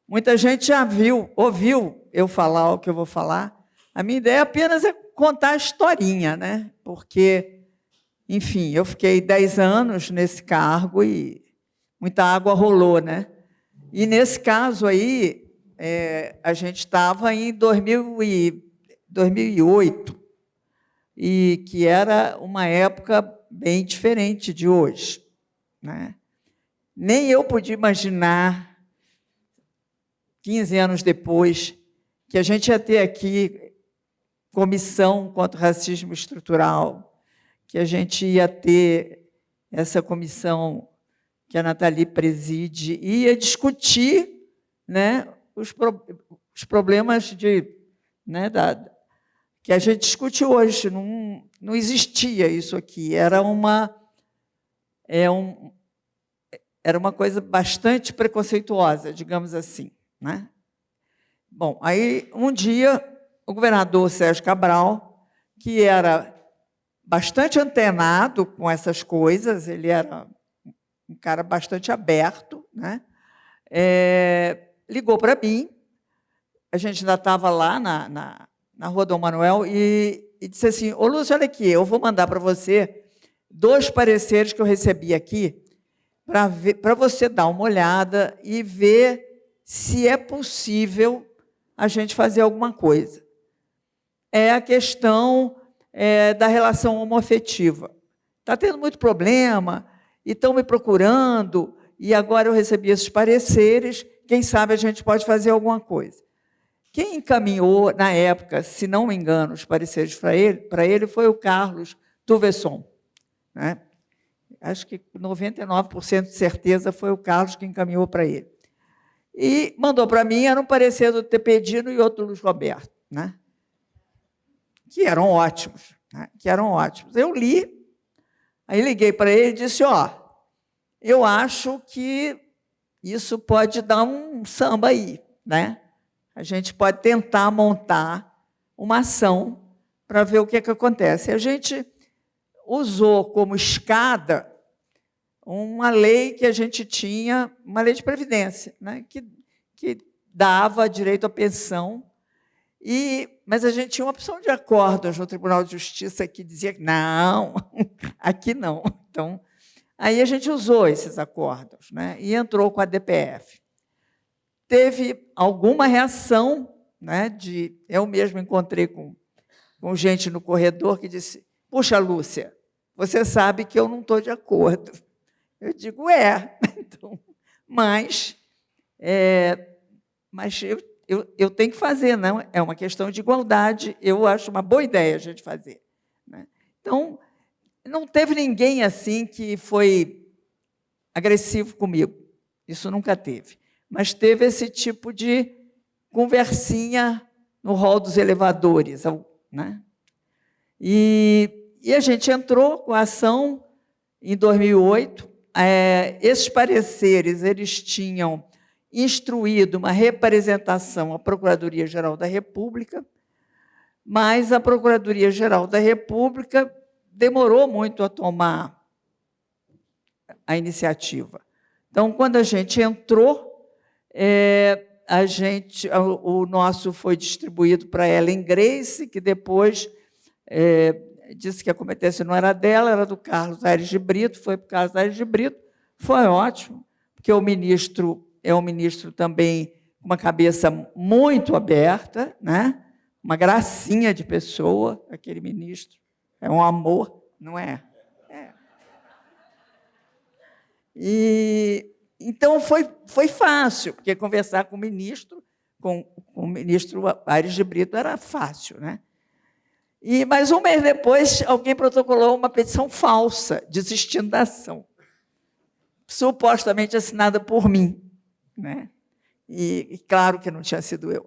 S5: muita gente já ouviu eu falar o que eu vou falar. A minha ideia apenas é contar a historinha, né? Porque, enfim, eu fiquei 10 anos nesse cargo e muita água rolou, né? E, nesse caso aí, a gente estava em 2008, e que era uma época bem diferente de hoje, né? Nem eu podia imaginar, 15 anos depois, que a gente ia ter aqui comissão contra o racismo estrutural, que a gente ia ter essa comissão que a Nathalie preside, e ia discutir, né, os problemas que a gente discute hoje. Não existia isso aqui. Era uma coisa bastante preconceituosa, digamos assim, né? Bom, aí, um dia, o governador Sérgio Cabral, que era bastante antenado com essas coisas, ele era um cara bastante aberto, né? Ligou para mim, a gente ainda estava lá na Rua Dom Manuel, e disse assim: ô, Lúcia, olha aqui, eu vou mandar para você 2 pareceres que eu recebi aqui, para você dar uma olhada e ver se é possível a gente fazer alguma coisa. É a questão da relação homoafetiva. Está tendo muito problema, e estão me procurando, e agora eu recebi esses pareceres, quem sabe a gente pode fazer alguma coisa. Quem encaminhou, na época, se não me engano, os pareceres para ele foi o Carlos Tuvesson, né? Acho que 99% de certeza foi o Carlos que encaminhou para ele. E mandou para mim, era um parecer do Tepedino e outro do Luiz Roberto, né? Que eram ótimos, né? Eu li, aí liguei para ele e disse: eu acho que isso pode dar um samba aí, né? A gente pode tentar montar uma ação para ver o que acontece. A gente usou como escada uma lei que a gente tinha, uma lei de previdência, né, que dava direito à pensão, mas a gente tinha uma opção de acordos no Tribunal de Justiça que dizia que não, aqui não. Então, aí a gente usou esses acordos, né, e entrou com a DPF. Teve alguma reação, né, eu mesmo encontrei com gente no corredor que disse: puxa, Lúcia, você sabe que eu não estou de acordo. Eu digo: então, mas eu eu tenho que fazer, não? É uma questão de igualdade, eu acho uma boa ideia a gente fazer, né? Então, não teve ninguém assim que foi agressivo comigo, isso nunca teve, mas teve esse tipo de conversinha no hall dos elevadores, né? E a gente entrou com a ação em 2008. Esses pareceres eles tinham instruído uma representação à Procuradoria-Geral da República, mas a Procuradoria-Geral da República demorou muito a tomar a iniciativa. Então, quando a gente entrou, o nosso foi distribuído para Ellen Grace, que depois disse que a competência não era dela, era do Carlos Aires de Brito, foi para o Carlos Aires de Brito, foi ótimo, porque o ministro é um ministro também com uma cabeça muito aberta, né? Uma gracinha de pessoa, aquele ministro, é um amor, não é? E então foi fácil, porque conversar com o ministro Aires de Brito era fácil, né? Mas um mês depois, alguém protocolou uma petição falsa, desistindo da ação, supostamente assinada por mim, né? E claro que não tinha sido eu.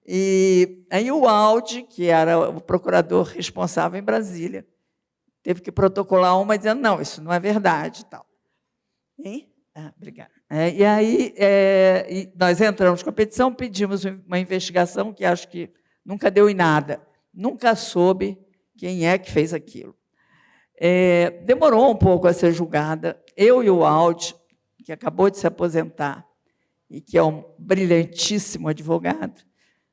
S5: E aí o Aldi, que era o procurador responsável em Brasília, teve que protocolar uma dizendo, não, isso não é verdade e tal. Obrigada. E aí nós entramos com a petição, pedimos uma investigação que acho que nunca deu em nada, nunca soube quem é que fez aquilo. Demorou um pouco a ser julgada. Eu e o Aldi, que acabou de se aposentar e que é um brilhantíssimo advogado,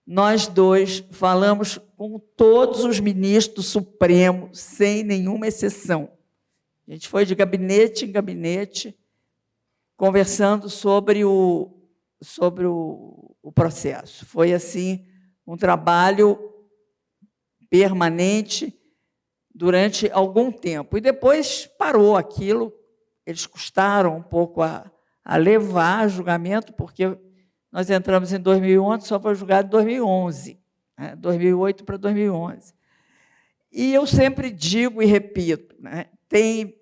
S5: nós dois falamos com todos os ministros do Supremo, sem nenhuma exceção. A gente foi de gabinete em gabinete, conversando sobre o processo. Foi, assim, um trabalho permanente durante algum tempo. E depois parou aquilo, eles custaram um pouco a levar a julgamento, porque nós entramos em 2011, só foi julgado em 2011, né? 2008 para 2011. E eu sempre digo e repito, né? Tem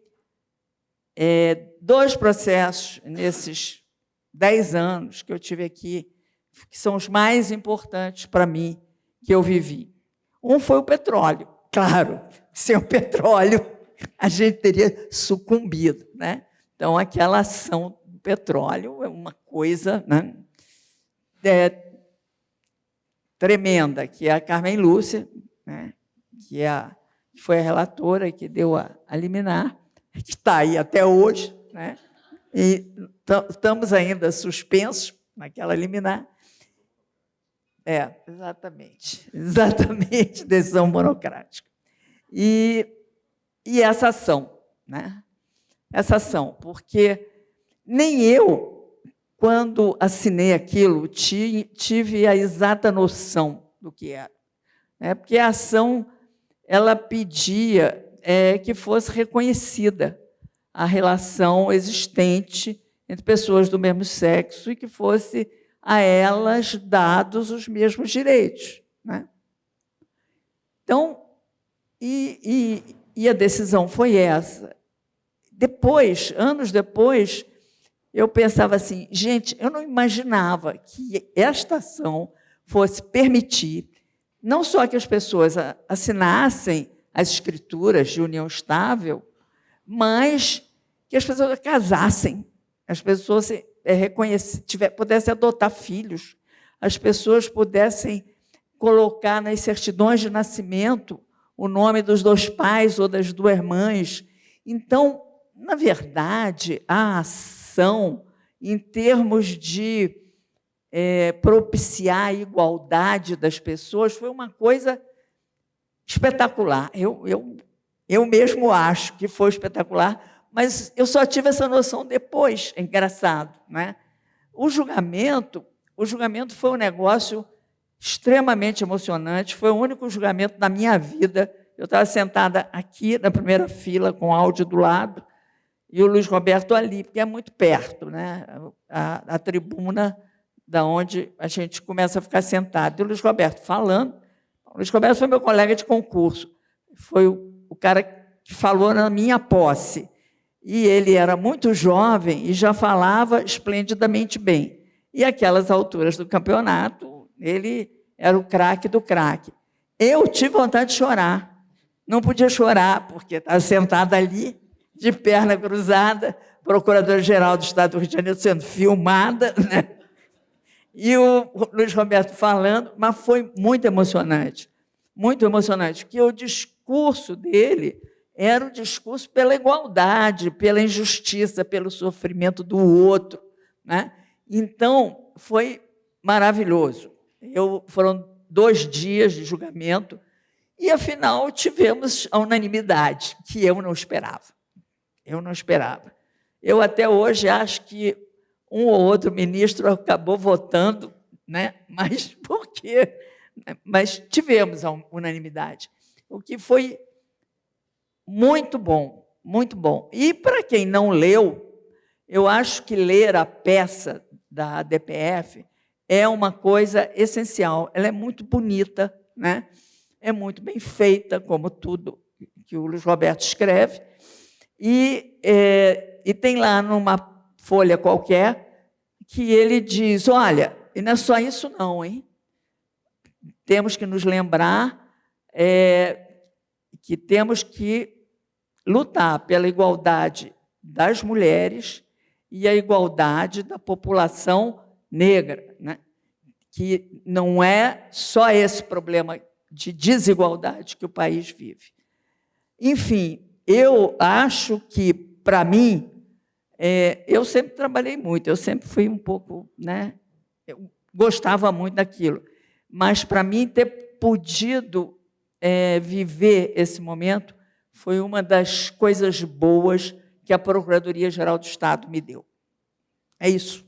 S5: 2 processos nesses 10 anos que eu tive aqui, que são os mais importantes para mim, que eu vivi. Um foi o petróleo. Claro, sem o petróleo, a gente teria sucumbido, né? Então, aquela ação do petróleo é uma coisa, né, tremenda, que é a Carmen Lúcia, né, que foi a relatora que deu a liminar, que está aí até hoje, né? E estamos ainda suspensos naquela liminar. Exatamente, decisão monocrática. E essa ação, né? Essa ação, porque nem eu, quando assinei aquilo, tive a exata noção do que era, né? Porque a ação ela pedia que fosse reconhecida a relação existente entre pessoas do mesmo sexo e que fosse a elas dados os mesmos direitos, né? Então, e a decisão foi essa. Depois, anos depois, eu pensava assim, gente, eu não imaginava que esta ação fosse permitir não só que as pessoas assinassem as escrituras de união estável, mas que as pessoas casassem, as pessoas pudessem adotar filhos, as pessoas pudessem colocar nas certidões de nascimento o nome dos 2 pais ou das 2 mães. Então, na verdade, a ação, em termos de propiciar a igualdade das pessoas, foi uma coisa espetacular. Eu mesmo acho que foi espetacular, mas eu só tive essa noção depois. É engraçado, né? O julgamento foi um negócio extremamente emocionante, foi o único julgamento da minha vida. Eu estava sentada aqui na primeira fila, com o áudio do lado, e o Luiz Roberto ali, porque é muito perto, né? A tribuna da onde a gente começa a ficar sentado. E o Luiz Roberto falando. O Luiz Roberto foi meu colega de concurso, foi o cara que falou na minha posse. E ele era muito jovem e já falava esplendidamente bem. E aquelas alturas do campeonato, ele era o craque do craque. Eu tive vontade de chorar. Não podia chorar, porque estava sentada ali, de perna cruzada, procuradora-geral do Estado do Rio de Janeiro sendo filmada, né? E o Luiz Roberto falando, mas foi muito emocionante, porque o discurso dele era o discurso pela igualdade, pela injustiça, pelo sofrimento do outro, né? Então, foi maravilhoso. Foram 2 dias de julgamento e, afinal, tivemos a unanimidade, que eu não esperava. Eu, até hoje, acho que um ou outro ministro acabou votando, né? Mas por quê? Mas tivemos a unanimidade, o que foi muito bom, muito bom. E, para quem não leu, eu acho que ler a peça da DPF é uma coisa essencial. Ela é muito bonita, né? É muito bem feita, como tudo que o Luiz Roberto escreve, e tem lá numa folha qualquer que ele diz, olha, e não é só isso não, hein? Temos que nos lembrar que temos que lutar pela igualdade das mulheres e a igualdade da população negra, né? Que não é só esse problema de desigualdade que o país vive. Enfim, eu acho que, para mim, eu sempre trabalhei muito, eu sempre fui um pouco, né? Eu gostava muito daquilo, mas, para mim, ter podido viver esse momento foi uma das coisas boas que a Procuradoria-Geral do Estado me deu. É isso.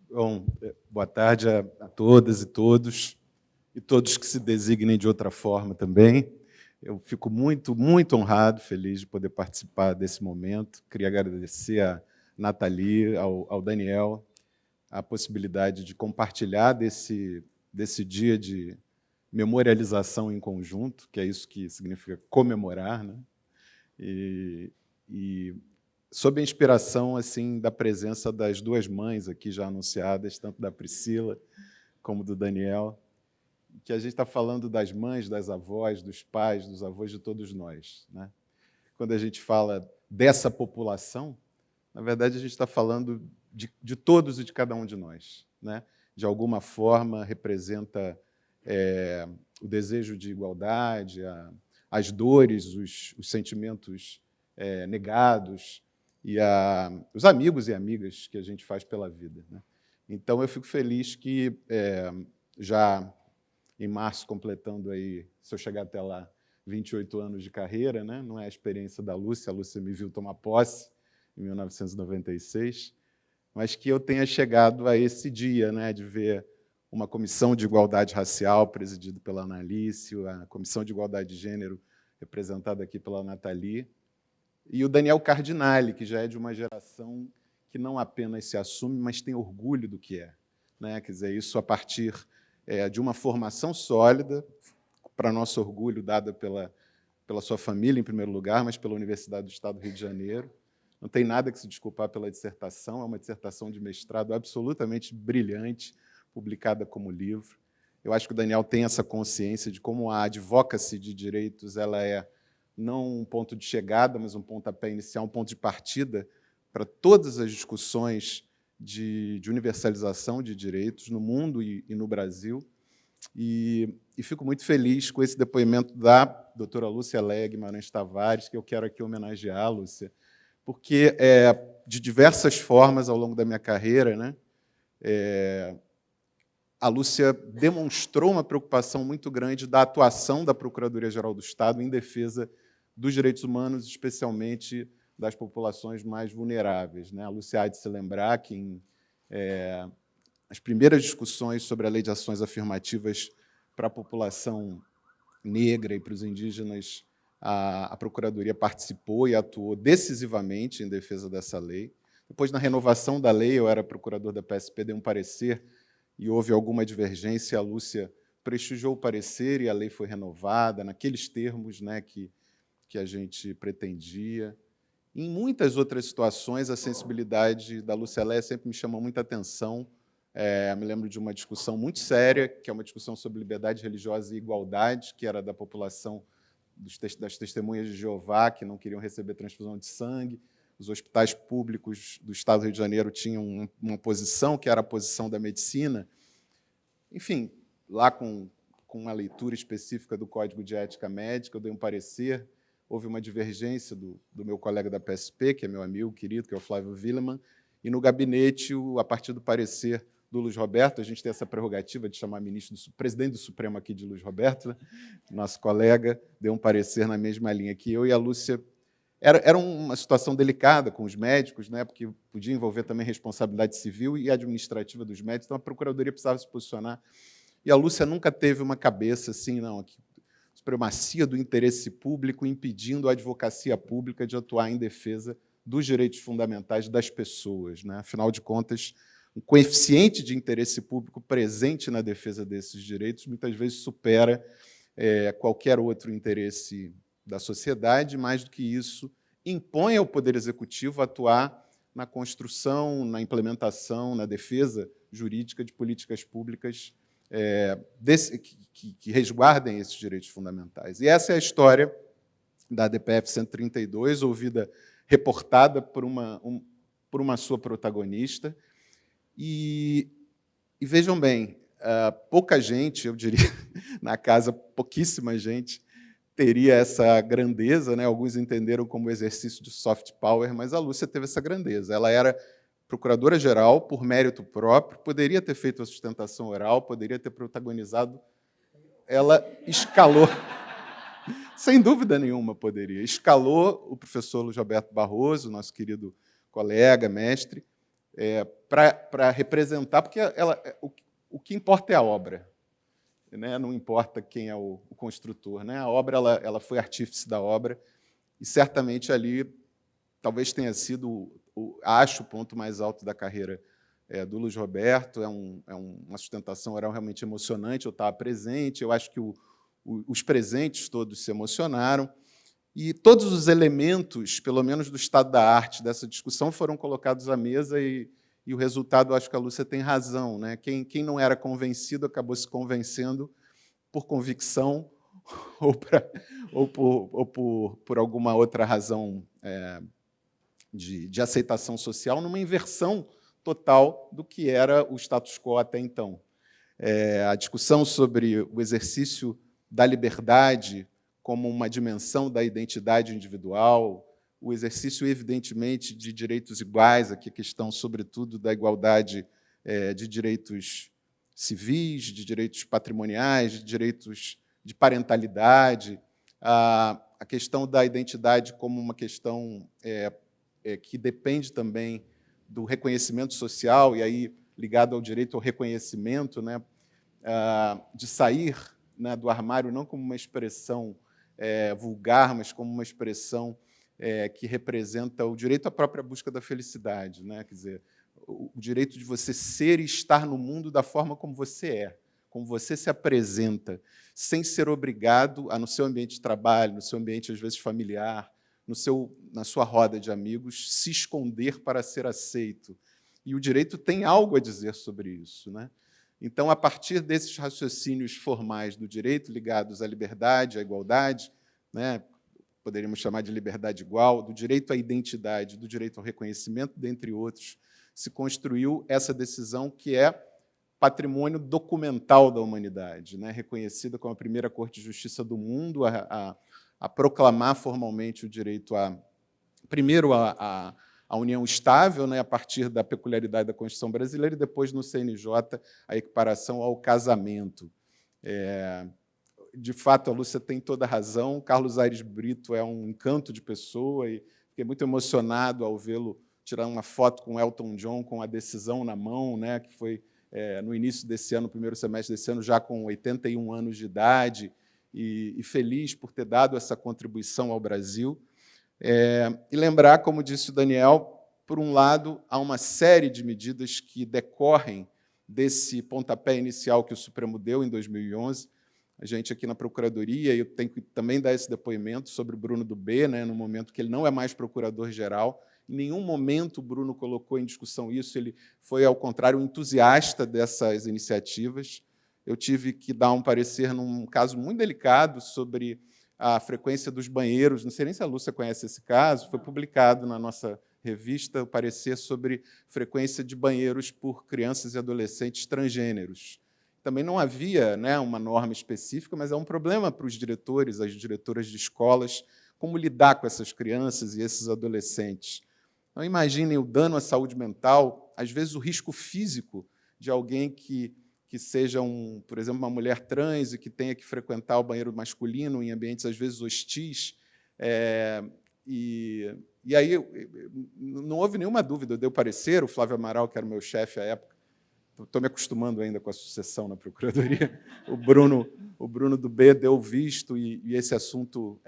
S6: Bom, boa tarde a todas e todos que se designem de outra forma também. Eu fico muito, muito honrado, feliz de poder participar desse momento. Queria agradecer a Nathalie, ao Daniel, a possibilidade de compartilhar desse dia de memorialização em conjunto, que é isso que significa comemorar, né? E sob a inspiração assim da presença das 2 mães aqui já anunciadas, tanto da Priscila como do Daniel, que a gente está falando das mães, das avós, dos pais, dos avós de todos nós, né? Quando a gente fala dessa população, na verdade a gente está falando de todos e de cada um de nós, né? De alguma forma representa o desejo de igualdade, as dores, os sentimentos negados, e os amigos e amigas que a gente faz pela vida, né? Então, eu fico feliz que, já em março, completando, aí, se eu chegar até lá, 28 anos de carreira, né? Não é a experiência da Lúcia, a Lúcia me viu tomar posse em 1996, mas que eu tenha chegado a esse dia, né? De ver uma comissão de igualdade racial presidida pela Analício, a comissão de igualdade de gênero representada aqui pela Nathalie, e o Daniel Cardinale, que já é de uma geração que não apenas se assume, mas tem orgulho do que é, né? Quer dizer, isso a partir de uma formação sólida, para nosso orgulho, dada pela sua família, em primeiro lugar, mas pela Universidade do Estado do Rio de Janeiro. Não tem nada que se desculpar pela dissertação, é uma dissertação de mestrado absolutamente brilhante, publicada como livro. Eu acho que o Daniel tem essa consciência de como a advocacy de direitos ela é não um ponto de chegada, mas um pontapé inicial, um ponto de partida para todas as discussões de universalização de direitos no mundo e no Brasil. E fico muito feliz com esse depoimento da doutora Lúcia Leia Guimarães Tavares, que eu quero aqui homenagear, Lúcia, porque, de diversas formas, ao longo da minha carreira, né, a Lúcia demonstrou uma preocupação muito grande da atuação da Procuradoria-Geral do Estado em defesa dos direitos humanos, especialmente das populações mais vulneráveis, né? A Lúcia há de se lembrar que, as primeiras discussões sobre a lei de ações afirmativas para a população negra e para os indígenas, a Procuradoria participou e atuou decisivamente em defesa dessa lei. Depois, na renovação da lei, eu era procurador da PSP, dei um parecer e houve alguma divergência, a Lúcia prestigiou o parecer e a lei foi renovada naqueles termos, né, que a gente pretendia. Em muitas outras situações, a sensibilidade da Lucélia sempre me chamou muita atenção. Me lembro de uma discussão muito séria, que é uma discussão sobre liberdade religiosa e igualdade, que era da população das testemunhas de Jeová, que não queriam receber transfusão de sangue. Os hospitais públicos do Estado do Rio de Janeiro tinham uma posição, que era a posição da medicina. Enfim, lá com uma leitura específica do Código de Ética Médica, eu dei um parecer, houve uma divergência do meu colega da PSP, que é meu amigo querido, que é o Flávio Willemann, e no gabinete, a partir do parecer do Luiz Roberto, a gente tem essa prerrogativa de chamar presidente do Supremo aqui de Luiz Roberto, né? Nosso colega deu um parecer na mesma linha que eu e a Lúcia. Era uma situação delicada com os médicos, né? Porque podia envolver também responsabilidade civil e administrativa dos médicos, então a Procuradoria precisava se posicionar. E a Lúcia nunca teve uma cabeça assim, não, aqui, supremacia do interesse público impedindo a advocacia pública de atuar em defesa dos direitos fundamentais das pessoas, né? Afinal de contas, o coeficiente de interesse público presente na defesa desses direitos muitas vezes supera qualquer outro interesse da sociedade. Mais do que isso, impõe ao Poder Executivo atuar na construção, na implementação, na defesa jurídica de políticas públicas que resguardem esses direitos fundamentais. E essa é a história da DPF 132, reportada por uma sua protagonista. E vejam bem, pouca gente, eu diria, na casa, pouquíssima gente, teria essa grandeza, né? Alguns entenderam como exercício de soft power, mas a Lúcia teve essa grandeza. Ela era procuradora-geral, por mérito próprio, poderia ter feito a sustentação oral, poderia ter protagonizado. Ela escalou, sem dúvida nenhuma poderia, escalou o professor Luiz Roberto Barroso, nosso querido colega, mestre, para representar, porque o que importa é a obra, né? Não importa quem é o construtor, né? A obra ela foi artífice da obra, e certamente ali talvez tenha sido, acho, o ponto mais alto da carreira do Luiz Roberto. Uma sustentação oral realmente emocionante, eu estava presente, eu acho que os presentes todos se emocionaram, e todos os elementos, pelo menos do estado da arte dessa discussão, foram colocados à mesa, e o resultado, acho que a Lúcia tem razão, né? Quem não era convencido acabou se convencendo por convicção ou por alguma outra razão de aceitação social, numa inversão total do que era o status quo até então. A discussão sobre o exercício da liberdade como uma dimensão da identidade individual, o exercício, evidentemente, de direitos iguais, aqui a questão, sobretudo, da igualdade de direitos civis, de direitos patrimoniais, de direitos de parentalidade, a questão da identidade como uma questão que depende também do reconhecimento social, e aí ligado ao direito ao reconhecimento, né, de sair, né, do armário não como uma expressão vulgar, mas como uma expressão que representa o direito à própria busca da felicidade, né? Quer dizer, o direito de você ser e estar no mundo da forma como você é, como você se apresenta, sem ser obrigado a, no seu ambiente de trabalho, no seu ambiente, às vezes, familiar, na sua roda de amigos, se esconder para ser aceito. E o direito tem algo a dizer sobre isso, né? Então, a partir desses raciocínios formais do direito ligados à liberdade, à igualdade, né, poderíamos chamar de liberdade igual, do direito à identidade, do direito ao reconhecimento, dentre outros, se construiu essa decisão que é patrimônio documental da humanidade, né, reconhecida como a primeira Corte de Justiça do mundo a proclamar formalmente o direito primeiro à união estável, né, a partir da peculiaridade da Constituição brasileira, e depois, no CNJ, a equiparação ao casamento. De fato, a Lúcia tem toda a razão. Carlos Aires Brito é um encanto de pessoa, e fiquei muito emocionado ao vê-lo tirar uma foto com Elton John, com a decisão na mão, né, que foi no início desse ano, no primeiro semestre desse ano, já com 81 anos de idade, e feliz por ter dado essa contribuição ao Brasil. E lembrar, como disse o Daniel, por um lado, há uma série de medidas que decorrem desse pontapé inicial que o Supremo deu em 2011. A gente aqui na Procuradoria, eu tenho que também dar esse depoimento sobre o Bruno do B, né, no momento que ele não é mais procurador-geral. Em nenhum momento o Bruno colocou em discussão isso, ele foi, ao contrário, um entusiasta dessas iniciativas. Eu tive que dar um parecer num caso muito delicado sobre a frequência dos banheiros. Não sei nem se a Lúcia conhece esse caso, foi publicado na nossa revista o parecer sobre frequência de banheiros por crianças e adolescentes transgêneros. Também não havia, né, uma norma específica, mas é um problema para os diretores, as diretoras de escolas, como lidar com essas crianças e esses adolescentes. Então, imaginem o dano à saúde mental, às vezes o risco físico de alguém que seja, por exemplo, uma mulher trans e que tenha que frequentar o banheiro masculino em ambientes, às vezes, hostis. E aí não houve nenhuma dúvida, eu dei o parecer, o Flávio Amaral, que era o meu chefe à época, estou me acostumando ainda com a sucessão na Procuradoria, o Bruno do B deu visto e esse assunto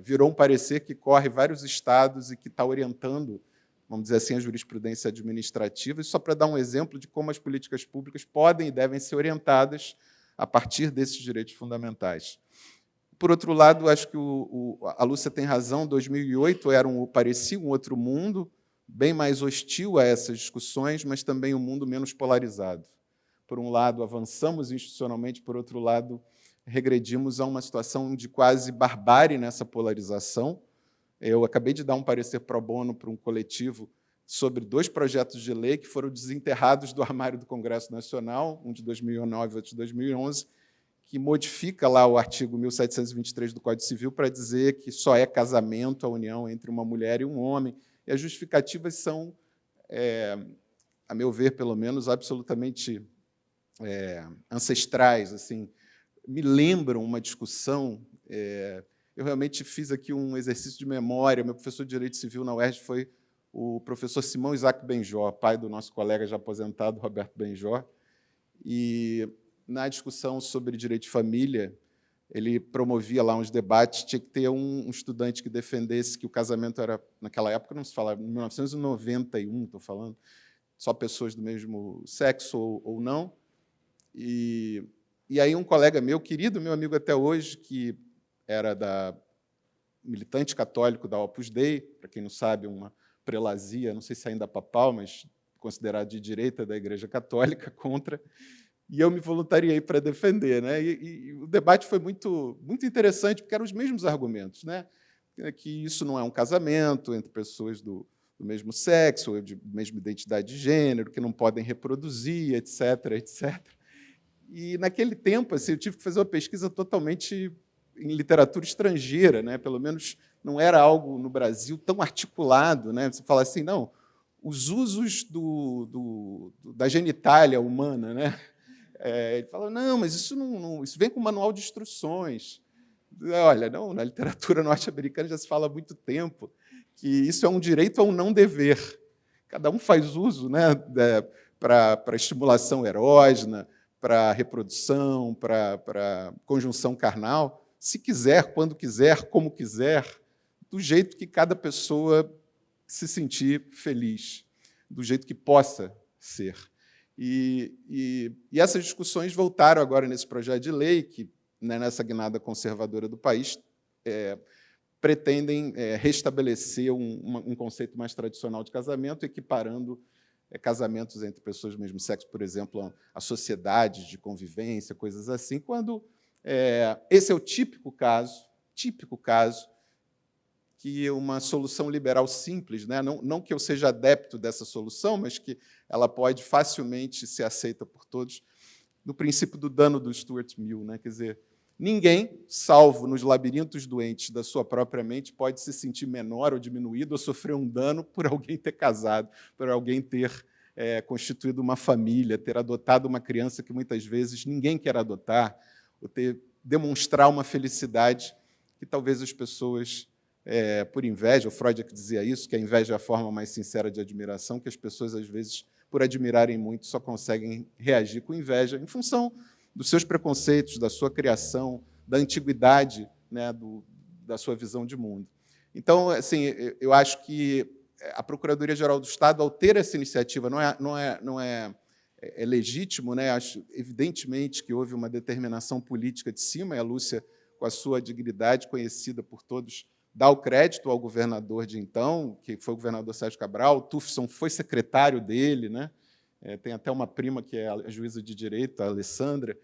S6: virou um parecer que corre vários estados e que está orientando, vamos dizer assim, a jurisprudência administrativa, e só para dar um exemplo de como as políticas públicas podem e devem ser orientadas a partir desses direitos fundamentais. Por outro lado, acho que a Lúcia tem razão, 2008 parecia um outro mundo, bem mais hostil a essas discussões, mas também um mundo menos polarizado. Por um lado, avançamos institucionalmente, por outro lado, regredimos a uma situação de quase barbárie nessa polarização. Eu acabei de dar um parecer pro bono para um coletivo sobre 2 projetos de lei que foram desenterrados do armário do Congresso Nacional, um de 2009 e outro de 2011, que modifica lá o artigo 1723 do Código Civil para dizer que só é casamento a união entre uma mulher e um homem. E as justificativas são, a meu ver, pelo menos, absolutamente ancestrais. Assim, me lembram uma discussão. Eu realmente fiz aqui um exercício de memória. Meu professor de Direito Civil na UERJ foi o professor Simão Isaac Benjor, pai do nosso colega já aposentado, Roberto Benjor. E, na discussão sobre direito de família, ele promovia lá uns debates, tinha que ter um estudante que defendesse que o casamento era, naquela época, não se falava, em 1991, estou falando, só pessoas do mesmo sexo ou não. E aí um colega meu, querido, meu amigo até hoje, que era militante católico da Opus Dei, para quem não sabe, uma prelazia, não sei se ainda papal, mas considerado de direita da Igreja Católica, contra, e eu me voluntariei para defender, né? E o debate foi muito, muito interessante, porque eram os mesmos argumentos, né? Que isso não é um casamento entre pessoas do mesmo sexo, ou de mesma identidade de gênero, que não podem reproduzir, etc., etc. E, naquele tempo, assim, eu tive que fazer uma pesquisa totalmente em literatura estrangeira, né? Pelo menos não era algo no Brasil tão articulado, né? Você fala assim, não, os usos da genitália humana, né? Ele fala, não, mas isso isso vem com manual de instruções. Olha, não, na literatura norte-americana já se fala há muito tempo que isso é um direito a um não dever. Cada um faz uso, né, para estimulação erógena, para reprodução, para conjunção carnal, se quiser, quando quiser, como quiser, do jeito que cada pessoa se sentir feliz, do jeito que possa ser. E essas discussões voltaram agora nesse projeto de lei, que, né, nessa guinada conservadora do país, pretendem restabelecer um conceito mais tradicional de casamento, equiparando casamentos entre pessoas do mesmo sexo, por exemplo, a sociedades de convivência, coisas assim, quando esse é o típico caso que uma solução liberal simples, né? Não que eu seja adepto dessa solução, mas que ela pode facilmente ser aceita por todos, no princípio do dano do Stuart Mill, né? Quer dizer, ninguém, salvo nos labirintos doentes da sua própria mente, pode se sentir menor ou diminuído ou sofrer um dano por alguém ter casado, por alguém ter constituído uma família, ter adotado uma criança que muitas vezes ninguém quer adotar, ou demonstrar uma felicidade que talvez as pessoas por inveja. O Freud é que dizia isso, que a inveja é a forma mais sincera de admiração, que as pessoas, às vezes, por admirarem muito, só conseguem reagir com inveja, em função dos seus preconceitos, da sua criação, da antiguidade, né, da sua visão de mundo. Então, assim, eu acho que a Procuradoria-Geral do Estado, ao ter essa iniciativa, é legítimo, né? Acho, evidentemente, que houve uma determinação política de cima, e a Lúcia, com a sua dignidade conhecida por todos, dá o crédito ao governador de então, que foi o governador Sérgio Cabral. O Tufson foi secretário dele, né? Tem até uma prima que é a juíza de direito, a Alessandra.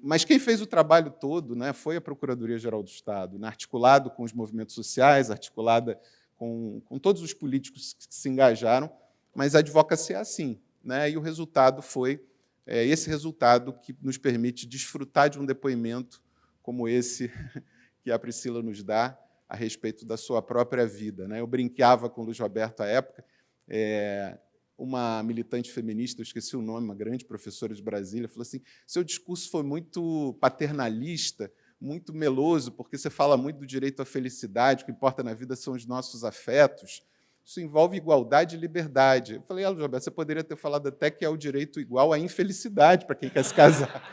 S6: Mas quem fez o trabalho todo, né, foi a Procuradoria-Geral do Estado, né, articulado com os movimentos sociais, articulada com todos os políticos que se engajaram, mas a advocacia é assim, né, e o resultado foi esse resultado que nos permite desfrutar de um depoimento como esse que a Priscila nos dá a respeito da sua própria vida, né. Eu brincava com o Luiz Roberto à época, uma militante feminista, eu esqueci o nome, uma grande professora de Brasília, falou assim: seu discurso foi muito paternalista, muito meloso, porque você fala muito do direito à felicidade, o que importa na vida são os nossos afetos. Isso envolve igualdade e liberdade. Eu falei, Luiz Roberto, você poderia ter falado até que é o direito igual à infelicidade para quem quer se casar.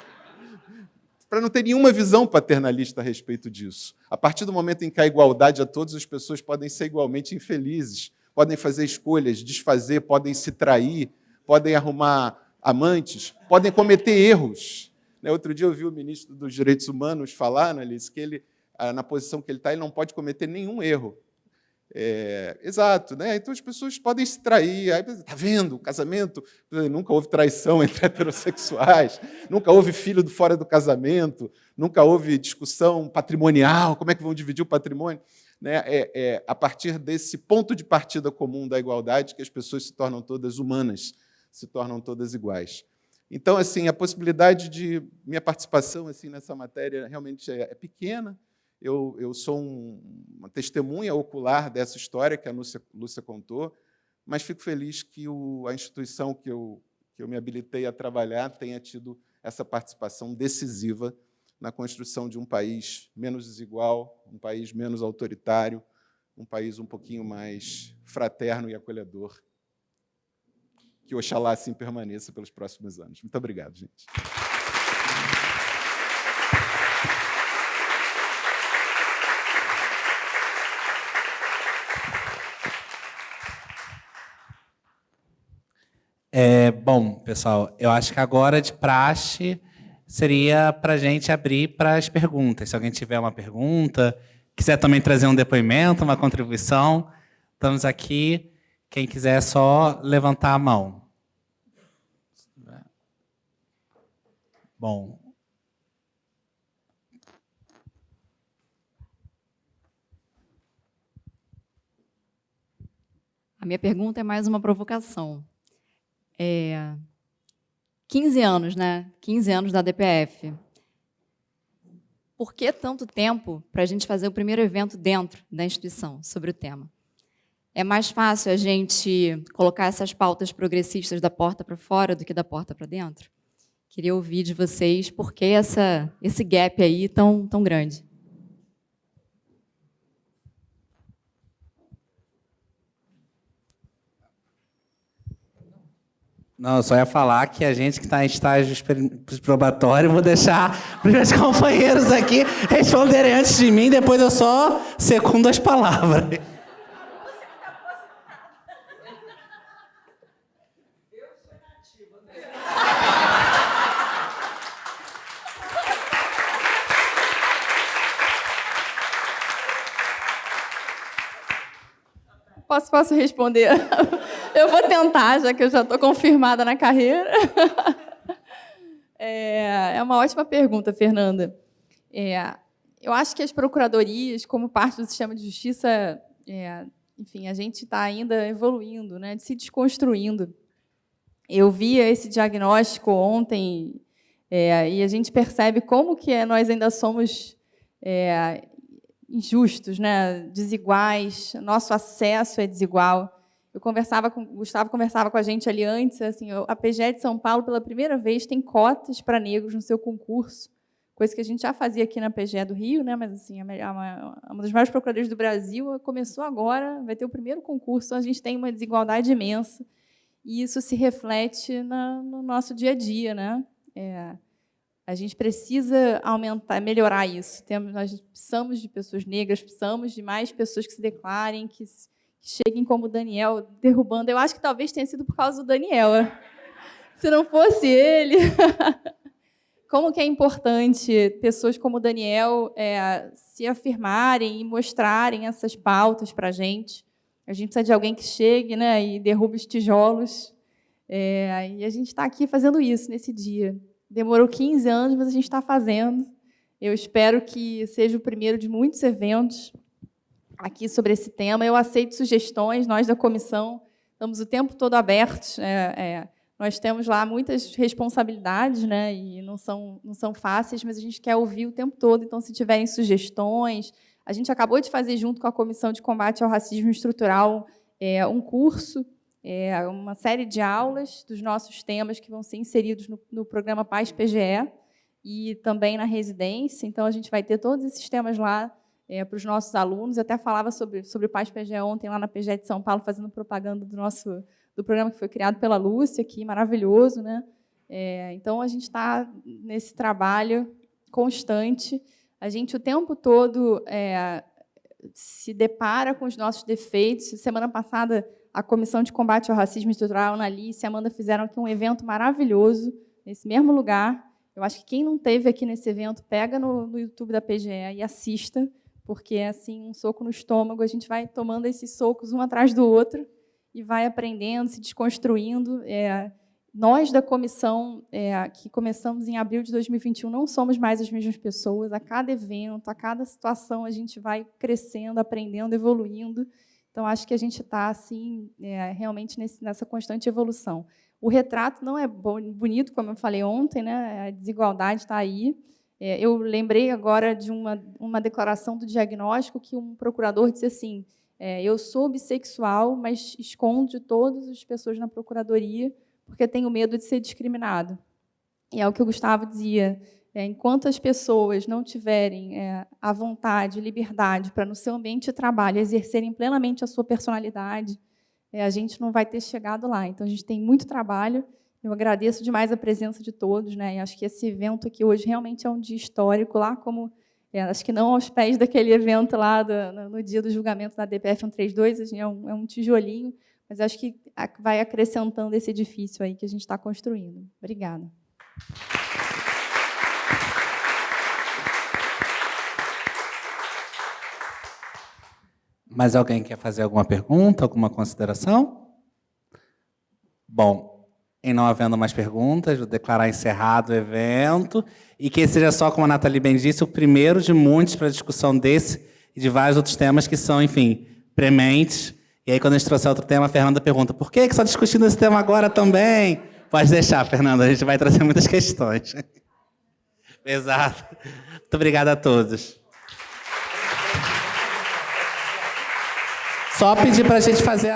S6: Para não ter nenhuma visão paternalista a respeito disso. A partir do momento em que há igualdade a todos, as pessoas podem ser igualmente infelizes, podem fazer escolhas, desfazer, podem se trair, podem arrumar amantes, podem cometer erros. Outro dia eu vi o ministro dos Direitos Humanos falar, Alice, que ele, na posição que ele está, ele não pode cometer nenhum erro. Exato, né? Então as pessoas podem se trair. Está vendo? O casamento, nunca houve traição entre heterossexuais, nunca houve filho fora do casamento, nunca houve discussão patrimonial, como é que vão dividir o patrimônio? Né? A partir desse ponto de partida comum da igualdade que as pessoas se tornam todas humanas, se tornam todas iguais. Então, assim, a possibilidade de minha participação assim, nessa matéria realmente é pequena. Eu sou uma testemunha ocular dessa história que a Lúcia contou, mas fico feliz que a instituição que eu me habilitei a trabalhar tenha tido essa participação decisiva na construção de um país menos desigual, um país menos autoritário, um país um pouquinho mais fraterno e acolhedor. Que oxalá assim permaneça pelos próximos anos. Muito obrigado, gente.
S4: Bom, pessoal, eu acho que agora, de praxe, seria para a gente abrir para as perguntas. Se alguém tiver uma pergunta, quiser também trazer um depoimento, uma contribuição, estamos aqui. Quem quiser, é só levantar a mão. Bom.
S7: A minha pergunta é mais uma provocação. 15 anos, né? 15 anos da DPF. Por que tanto tempo para a gente fazer o primeiro evento dentro da instituição sobre o tema? É mais fácil a gente colocar essas pautas progressistas da porta para fora do que da porta para dentro? Queria ouvir de vocês por que esse gap aí tão grande.
S4: Não, eu só ia falar que a gente que está em estágio probatório, vou deixar para os meus companheiros aqui responderem antes de mim, depois eu só secundo as palavras.
S2: Posso responder? Eu vou tentar, já que eu já estou confirmada na carreira. É uma ótima pergunta, Fernanda. Eu acho que as procuradorias, como parte do sistema de justiça, enfim, a gente está ainda evoluindo, né, se desconstruindo. Eu vi esse diagnóstico ontem e a gente percebe como que nós ainda somos injustos, né, desiguais, nosso acesso é desigual. O Gustavo conversava com a gente ali antes, assim, a PGE de São Paulo, pela primeira vez, tem cotas para negros no seu concurso, coisa que a gente já fazia aqui na PGE do Rio, né? Mas assim, uma das maiores procuradorias do Brasil começou agora, vai ter o primeiro concurso, então a gente tem uma desigualdade imensa, e isso se reflete no nosso dia a dia, né? A gente precisa melhorar isso. Nós precisamos de pessoas negras, precisamos de mais pessoas que se declarem, que cheguem como o Daniel, derrubando. Eu acho que talvez tenha sido por causa do Daniel. Se não fosse ele... Como que é importante pessoas como o Daniel se afirmarem e mostrarem essas pautas para a gente. A gente precisa de alguém que chegue, né, e derrube os tijolos. E a gente está aqui fazendo isso nesse dia. Demorou 15 anos, mas a gente está fazendo. Eu espero que seja o primeiro de muitos eventos aqui sobre esse tema. Eu aceito sugestões, nós da comissão estamos o tempo todo abertos. Nós temos lá muitas responsabilidades, né, e não são fáceis, mas a gente quer ouvir o tempo todo. Então, se tiverem sugestões, a gente acabou de fazer, junto com a Comissão de Combate ao Racismo Estrutural, um curso, uma série de aulas dos nossos temas que vão ser inseridos no programa Paz PGE e também na residência. Então, a gente vai ter todos esses temas lá para os nossos alunos. Eu até falava sobre Paz PGE ontem, lá na PGE de São Paulo, fazendo propaganda do programa que foi criado pela Lúcia, aqui, maravilhoso, né? Então, a gente está nesse trabalho constante. A gente, o tempo todo, se depara com os nossos defeitos. Semana passada, a Comissão de Combate ao Racismo Estrutural, a Analice e a Amanda fizeram aqui um evento maravilhoso, nesse mesmo lugar. Eu acho que quem não esteve aqui nesse evento, pega no YouTube da PGE e assista, porque é assim, um soco no estômago, a gente vai tomando esses socos um atrás do outro, e vai aprendendo, se desconstruindo. Nós, da comissão, que começamos em abril de 2021, não somos mais as mesmas pessoas. A cada evento, a cada situação, a gente vai crescendo, aprendendo, evoluindo. Então, acho que a gente está assim, realmente nessa constante evolução. O retrato não é bonito, como eu falei ontem, né? A desigualdade está aí. Eu lembrei agora de uma declaração do diagnóstico que um procurador disse assim: eu sou bissexual, mas escondo de todas as pessoas na procuradoria porque tenho medo de ser discriminado. E é o que o Gustavo dizia: enquanto as pessoas não tiverem a vontade, liberdade para, no seu ambiente de trabalho, exercerem plenamente a sua personalidade, a gente não vai ter chegado lá. Então, a gente tem muito trabalho. Eu agradeço demais a presença de todos, né? E acho que esse evento aqui hoje realmente é um dia histórico, lá como... acho que não aos pés daquele evento lá no dia do julgamento da DPF 132, assim, é um tijolinho, mas acho que vai acrescentando esse edifício aí que a gente está construindo. Obrigada.
S4: Mais alguém quer fazer alguma pergunta, alguma consideração? Bom, em não havendo mais perguntas, vou declarar encerrado o evento, e que seja só, como a Nathalie bem disse, o primeiro de muitos para a discussão desse e de vários outros temas que são, enfim, prementes. E aí, quando a gente trouxer outro tema, a Fernanda pergunta: por que só discutindo esse tema agora também? Pode deixar, Fernanda, a gente vai trazer muitas questões. Exato. Muito obrigado a todos. Só pedir para a gente fazer